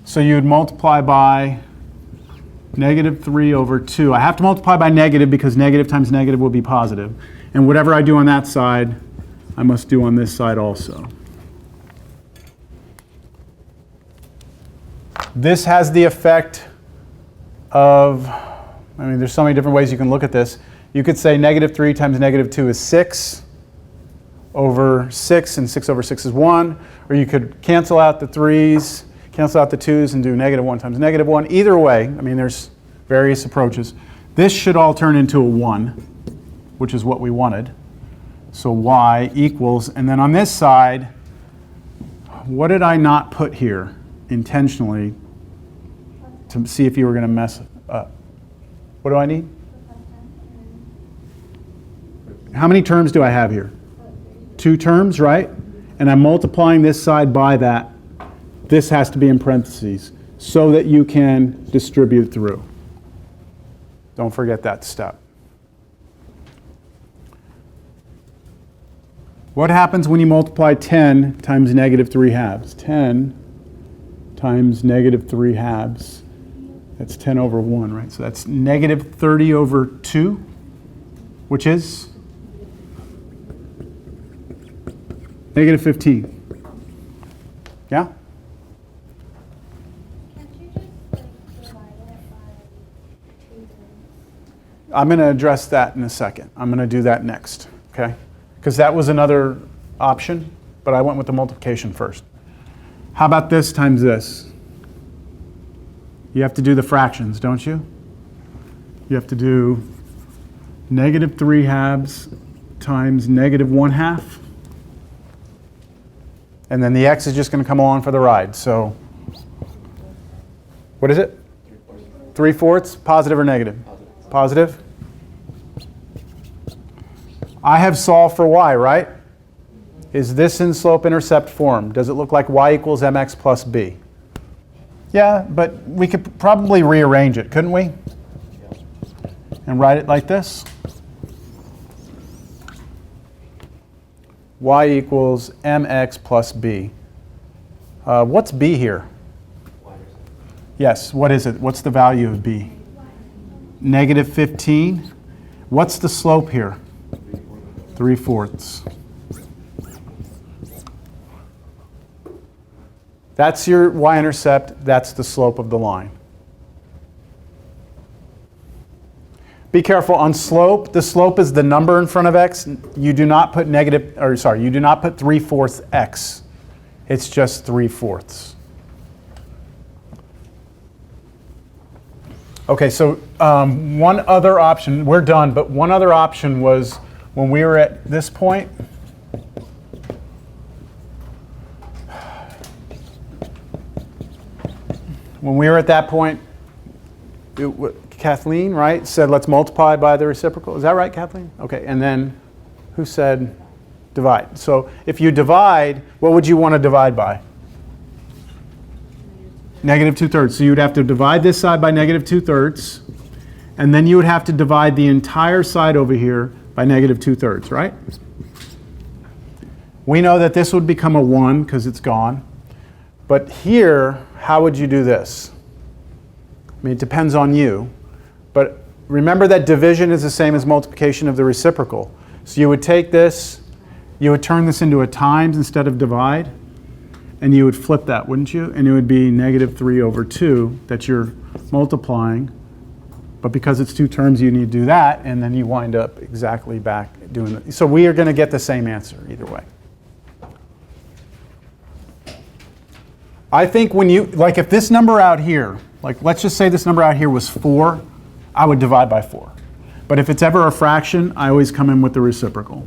So you would multiply by negative 3 over 2. I have to multiply by negative because negative times negative will be positive. And whatever I do on that side, I must do on this side also. This has the effect of, I mean, there's so many different ways you can look at this. You could say negative 3 times negative 2 is 6 over 6, and 6 over 6 is 1. Or you could cancel out the 3's, cancel out the 2's, and do negative 1 times negative 1. Either way, I mean, there's various approaches. This should all turn into a 1, which is what we wanted. So y equals, and then on this side, what did I not put here intentionally to see if you were going to mess up? What do I need? How many terms do I have here? 2 terms, right? And I'm multiplying this side by that. This has to be in parentheses so that you can distribute through. Don't forget that step. What happens when you multiply 10 times negative 3/2? 10 times negative 3/2. That's 10 over 1, right? So that's negative 30 over 2, which is negative 15. Yeah? Can't you I'm going to address that in a second. I'm going to do that next, okay? Because that was another option, but I went with the multiplication first. How about this times this? You have to do the fractions, don't you? You have to do -3/2 times -1/2. And then the x is just going to come along for the ride. So what is it? 3/4, positive or negative? Positive. I have solved for y, right? Is this in slope-intercept form? Does it look like y equals mx plus b? Yeah, but we could probably rearrange it, couldn't we? And write it like this. Y equals mx plus b. What's b here? Yes, what is it? What's the value of b? -15. What's the slope here? 3/4. That's your y-intercept. That's the slope of the line. Be careful on slope. The slope is the number in front of x. You do not put you do not put 3/4 x. It's just 3/4. Okay, so one other option, we're done, but one other option was when we were at this point. When we were at that point, Kathleen, right, said let's multiply by the reciprocal. Is that right, Kathleen? Okay, and then who said divide? So if you divide, what would you want to divide by? -2/3. So you would have to divide this side by -2/3, and then you would have to divide the entire side over here by -2/3, right? We know that this would become a 1 because it's gone. But here, how would you do this? I mean, it depends on you. But remember that division is the same as multiplication of the reciprocal. So you would take this, you would turn this into a times instead of divide, and you would flip that, wouldn't you? And it would be -3/2 that you're multiplying. But because it's two terms, you need to do that, and then you wind up exactly back doing it. So we are going to get the same answer either way. I think when you, like if this number out here, like let's just say this number out here was 4, I would divide by 4. But if it's ever a fraction, I always come in with the reciprocal.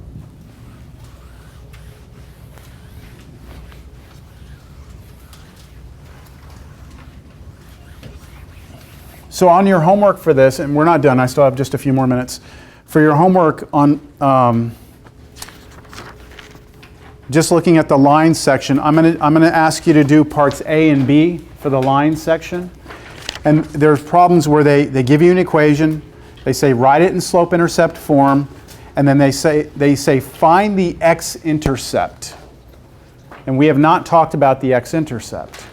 So on your homework for this, and we're not done, I still have just a few more minutes. For your homework on just looking at the line section, I'm gonna ask you to do parts A and B for the line section. And there's problems where they give you an equation, they say write it in slope-intercept form, and then they say find the x-intercept. And we have not talked about the x-intercept.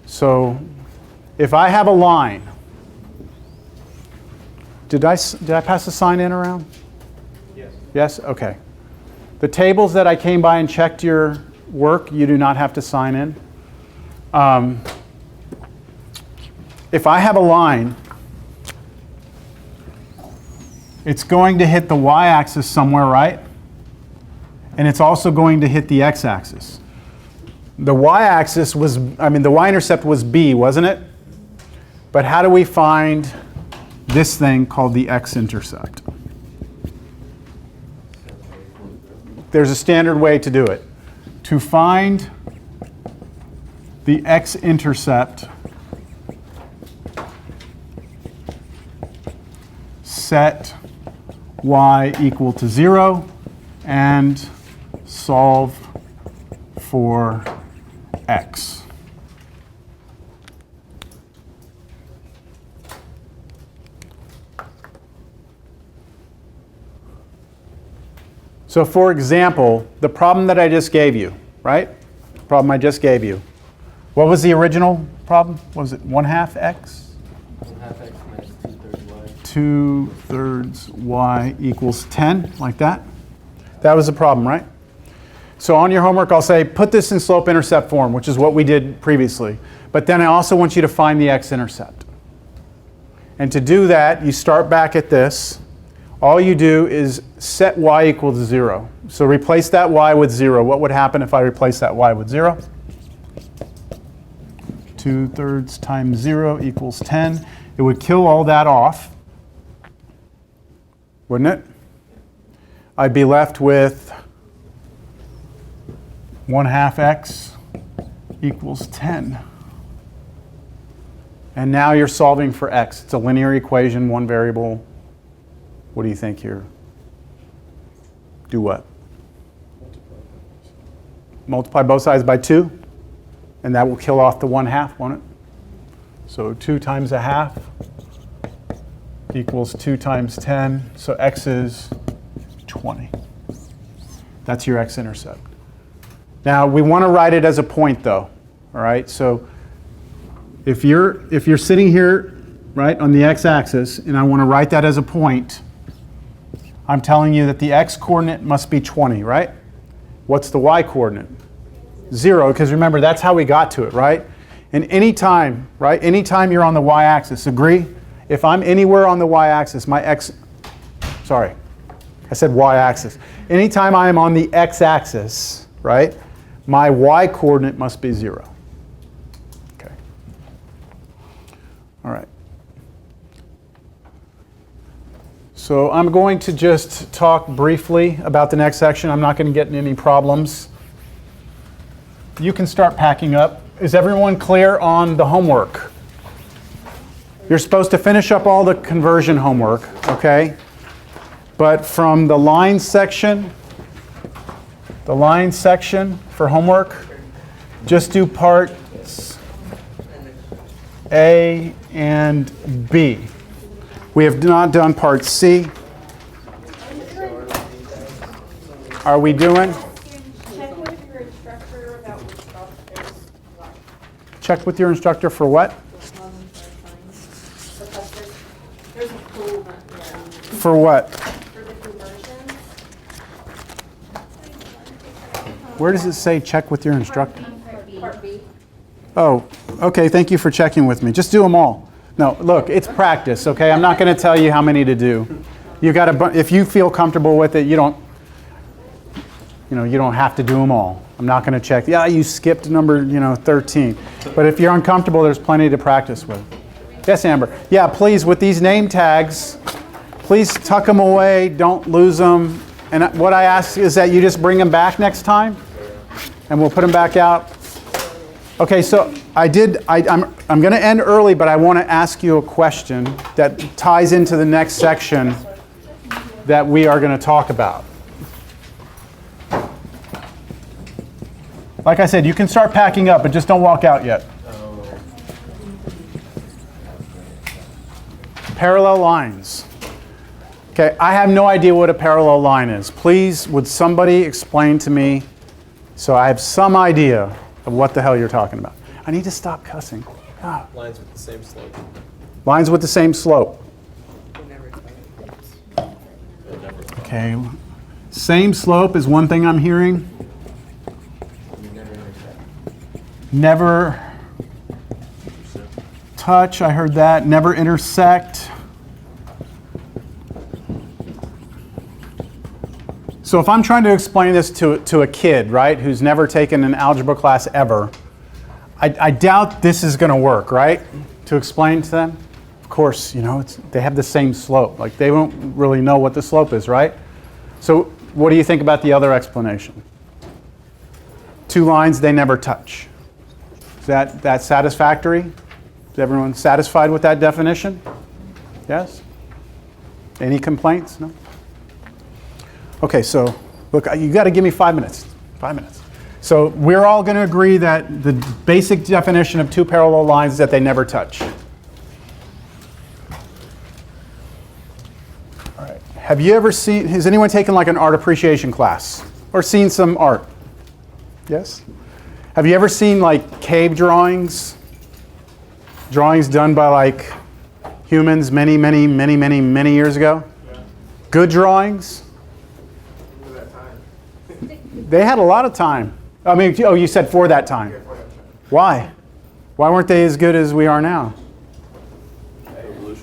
So if I have a line, did I pass the sign in around? Yes. Yes? Okay. The tables that I came by and checked your work, you do not have to sign in. If I have a line, it's going to hit the y-axis somewhere, right? And it's also going to hit the x-axis. The y-axis was, the y-intercept was b, wasn't it? But how do we find this thing called the x-intercept? There's a standard way to do it. To find the x-intercept, set y equal to 0 and solve for x. So for example, the problem that I just gave you, right? The problem I just gave you. What was the original problem? Was it 1/2 x? 1/2 x minus 2/3 y. 2/3 y equals 10, like that. That was the problem, right? So on your homework, I'll say, put this in slope-intercept form, which is what we did previously. But then I also want you to find the x-intercept. And to do that, you start back at this. All you do is set y equal to 0. So replace that y with 0. What would happen if I replace that y with 0? 2/3 times 0 equals 10. It would kill all that off, wouldn't it? I'd be left with 1/2 x equals 10. And now you're solving for x. It's a linear equation, one variable. What do you think here? Do what? Multiply both sides by 2, and that will kill off the 1/2, won't it? So 2 times 1/2 equals 2 times 10. So x is 20. That's your x-intercept. Now we want to write it as a point, though. All right. So if you're sitting here, right, on the x-axis, and I want to write that as a point, I'm telling you that the x-coordinate must be 20, right? What's the y-coordinate? 0, because remember, that's how we got to it, right? And any time, right, anytime you're on the y-axis, agree? If I'm anywhere on the y-axis, sorry, I said y-axis. Anytime I am on the x-axis, right, my y-coordinate must be 0. Okay. All right. So I'm going to just talk briefly about the next section. I'm not going to get in any problems. You can start packing up. Is everyone clear on the homework? You're supposed to finish up all the conversion homework, okay? But from the line section for homework, just do parts A and B. We have not done part C. Are we doing? Check with your instructor about what stuff is what. Check with your instructor for what? Because there's a pool For what? for the conversions. Where does it say check with your instructor? Part B. Oh, okay, thank you for checking with me. Just do them all. No, look, it's practice, okay? I'm not going to tell you how many to do. You got to, if you feel comfortable with it, you don't have to do them all. I'm not going to check. Yeah, you skipped number, 13. But if you're uncomfortable, there's plenty to practice with. Yes, Amber. Yeah, please, with these name tags, please tuck them away. Don't lose them. And what I ask is that you just bring them back next time, and we'll put them back out. Okay, so I'm going to end early, but I want to ask you a question that ties into the next section that we are going to talk about. Like I said, you can start packing up, but just don't walk out yet. Parallel lines. Okay, I have no idea what a parallel line is. Please, would somebody explain to me so I have some idea of what the hell you're talking about? I need to stop cussing. Ah. Lines with the same slope. Lines with the same slope. Okay, same slope is one thing I'm hearing. Never touch, I heard that. Never intersect. So if I'm trying to explain this to a kid, right, who's never taken an algebra class ever, I doubt this is going to work, right, to explain to them. Of course, they have the same slope. Like, they won't really know what the slope is, right? So what do you think about the other explanation? Two lines, they never touch. Is that satisfactory? Is everyone satisfied with that definition? Yes? Any complaints? No? Okay, so look, you got to give me 5 minutes. 5 minutes. So we're all going to agree that the basic definition of two parallel lines is that they never touch. All right. Have you ever seen, has anyone taken like an art appreciation class or seen some art? Yes? Have you ever seen like cave drawings? Drawings done by like humans many years ago? Yeah. Good drawings? They had a lot of time. I mean, oh, you said for that time. Why? Why weren't they as good as we are now?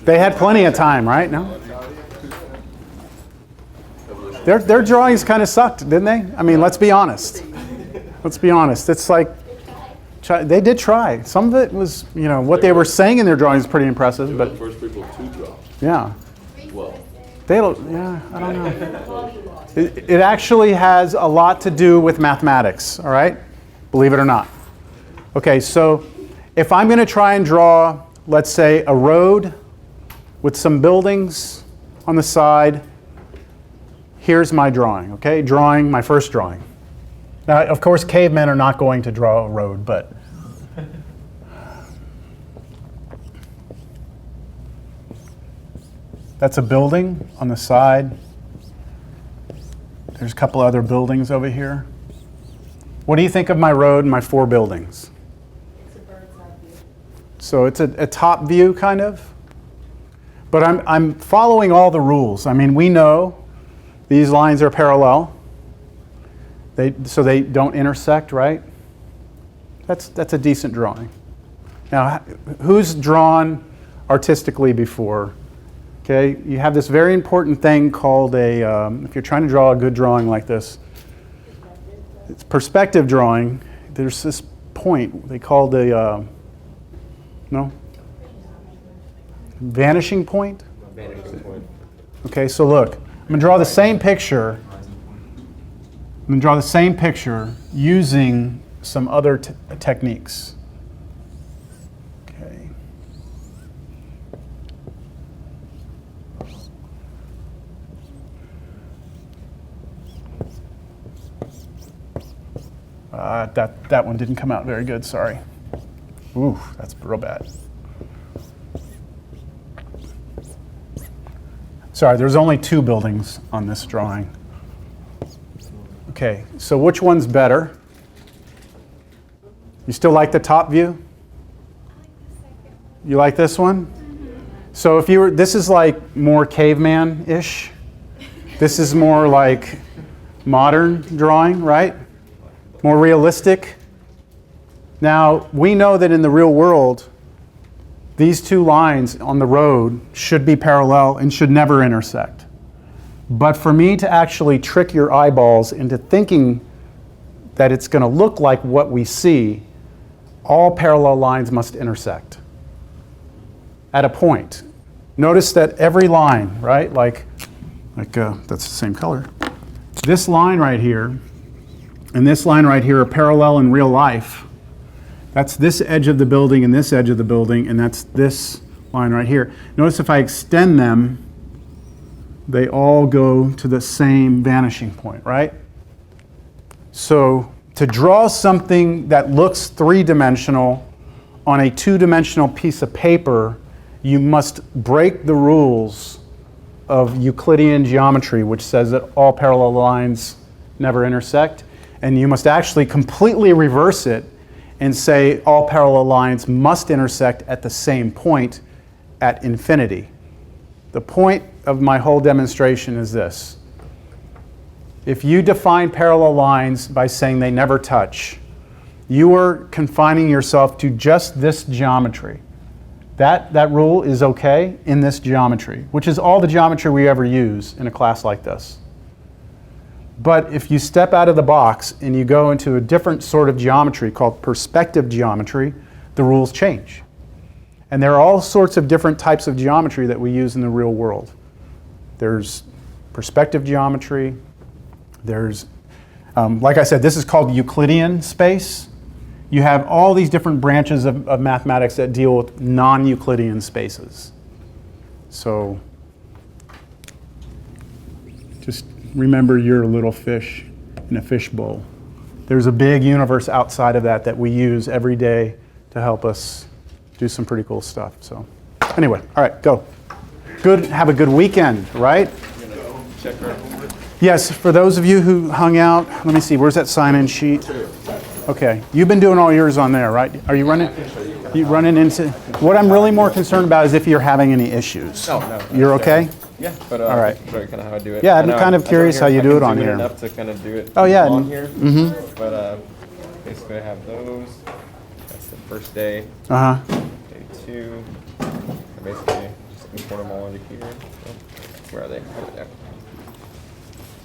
They had plenty of time, right? No? Their drawings kind of sucked, didn't they? I mean, let's be honest. Let's be honest. It's like, they did try. Some of it was, you know, what they were saying in their drawings is pretty impressive, They were but the first people to draw. yeah. Well, Yeah, I don't know. It actually has a lot to do with mathematics, all right? Believe it or not. Okay, so if I'm going to try and draw, let's say, a road with some buildings on the side, here's my drawing, okay? My first drawing. Now, of course, cavemen are not going to draw a road, but that's a building on the side. There's a couple other buildings over here. What do you think of my road and my 4 buildings? It's a bird's eye view. So it's a top view, kind of. But I'm following all the rules. I mean, we know these lines are parallel. So they don't intersect, right? That's a decent drawing. Now, who's drawn artistically before? Okay, you have this very important thing called if you're trying to draw a good drawing like this, it's perspective drawing. There's this point they call the, vanishing point? Vanishing point. Okay, so look, I'm going to draw the same picture. I'm going to draw the same picture using some other techniques. Okay. That one didn't come out very good, sorry. Ooh, that's real bad. Sorry, there's only 2 buildings on this drawing. Okay, so which one's better? You still like the top view? You like this one? So if you were, this is like more caveman-ish. This is more like modern drawing, right? More realistic. Now, we know that in the real world, these 2 lines on the road should be parallel and should never intersect. But for me to actually trick your eyeballs into thinking that it's going to look like what we see, all parallel lines must intersect at a point. Notice that every line, right, like that's the same color. This line right here and this line right here are parallel in real life. That's this edge of the building and this edge of the building, and that's this line right here. Notice if I extend them, they all go to the same vanishing point, right? So to draw something that looks 3-dimensional on a 2-dimensional piece of paper, you must break the rules of Euclidean geometry, which says that all parallel lines never intersect. And you must actually completely reverse it and say all parallel lines must intersect at the same point at infinity. The point of my whole demonstration is this. If you define parallel lines by saying they never touch, you are confining yourself to just this geometry. That rule is okay in this geometry, which is all the geometry we ever use in a class like this. But if you step out of the box and you go into a different sort of geometry called perspective geometry, the rules change. And there are all sorts of different types of geometry that we use in the real world. There's perspective geometry. There's, like I said, this is called Euclidean space. You have all these different branches of mathematics that deal with non-Euclidean spaces. So just remember you're a little fish in a fishbowl. There's a big universe outside of that we use every day to help us do some pretty cool stuff. So anyway, all right, go. Good, have a good weekend, right? check our homework. Yes, for those of you who hung out, let me see, where's that sign-in sheet? Okay, you've been doing all yours on there, right? Are you running? You running into? What I'm really more concerned about is if you're having any issues. No. You're okay? Yeah, but All right. show you kind of how I do it. Yeah, I I'm know kind of curious how you do it on I can here. zoom in enough to kind of do it. Oh, yeah. On here. Mm-hmm. But basically, I have those. That's the first day. Uh-huh. Day 2. Basically, just import them all into here. So, where are they? Over there.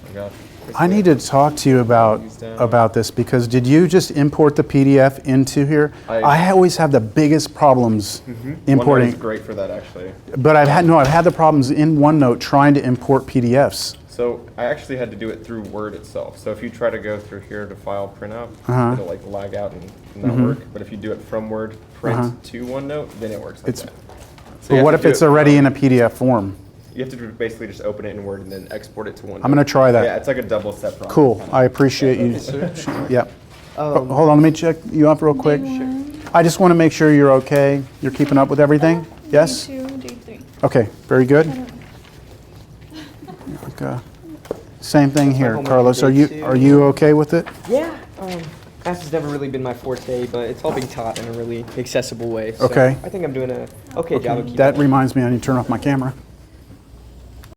I got I need to talk to you about this because did you just import the PDF into here? I always have the biggest problems importing. OneNote is great for that actually. But I've had the problems in OneNote trying to import PDFs. So I actually had to do it through Word itself. So if you try to go through here to file printout, it'll like lag out and not work. But if you do it from Word print to OneNote, then it works like that. So But what if it's already in a PDF form? You have to basically just open it in Word and then export it to OneNote. I'm going to try that. Yeah, it's like a double step process. Cool. I appreciate you. Yep. Hold on, let me check you up real quick. I just want to make sure you're okay. You're keeping up with everything? Yes? Day 2, day 3. Okay, very good. Okay. Same thing here, homework Carlos. day two. Are you okay with it? Yeah. Math has never really been my forte, but it's all being taught in a really accessible way. So Okay. I think I'm doing a okay job of keeping That up. reminds me I need to turn off my camera.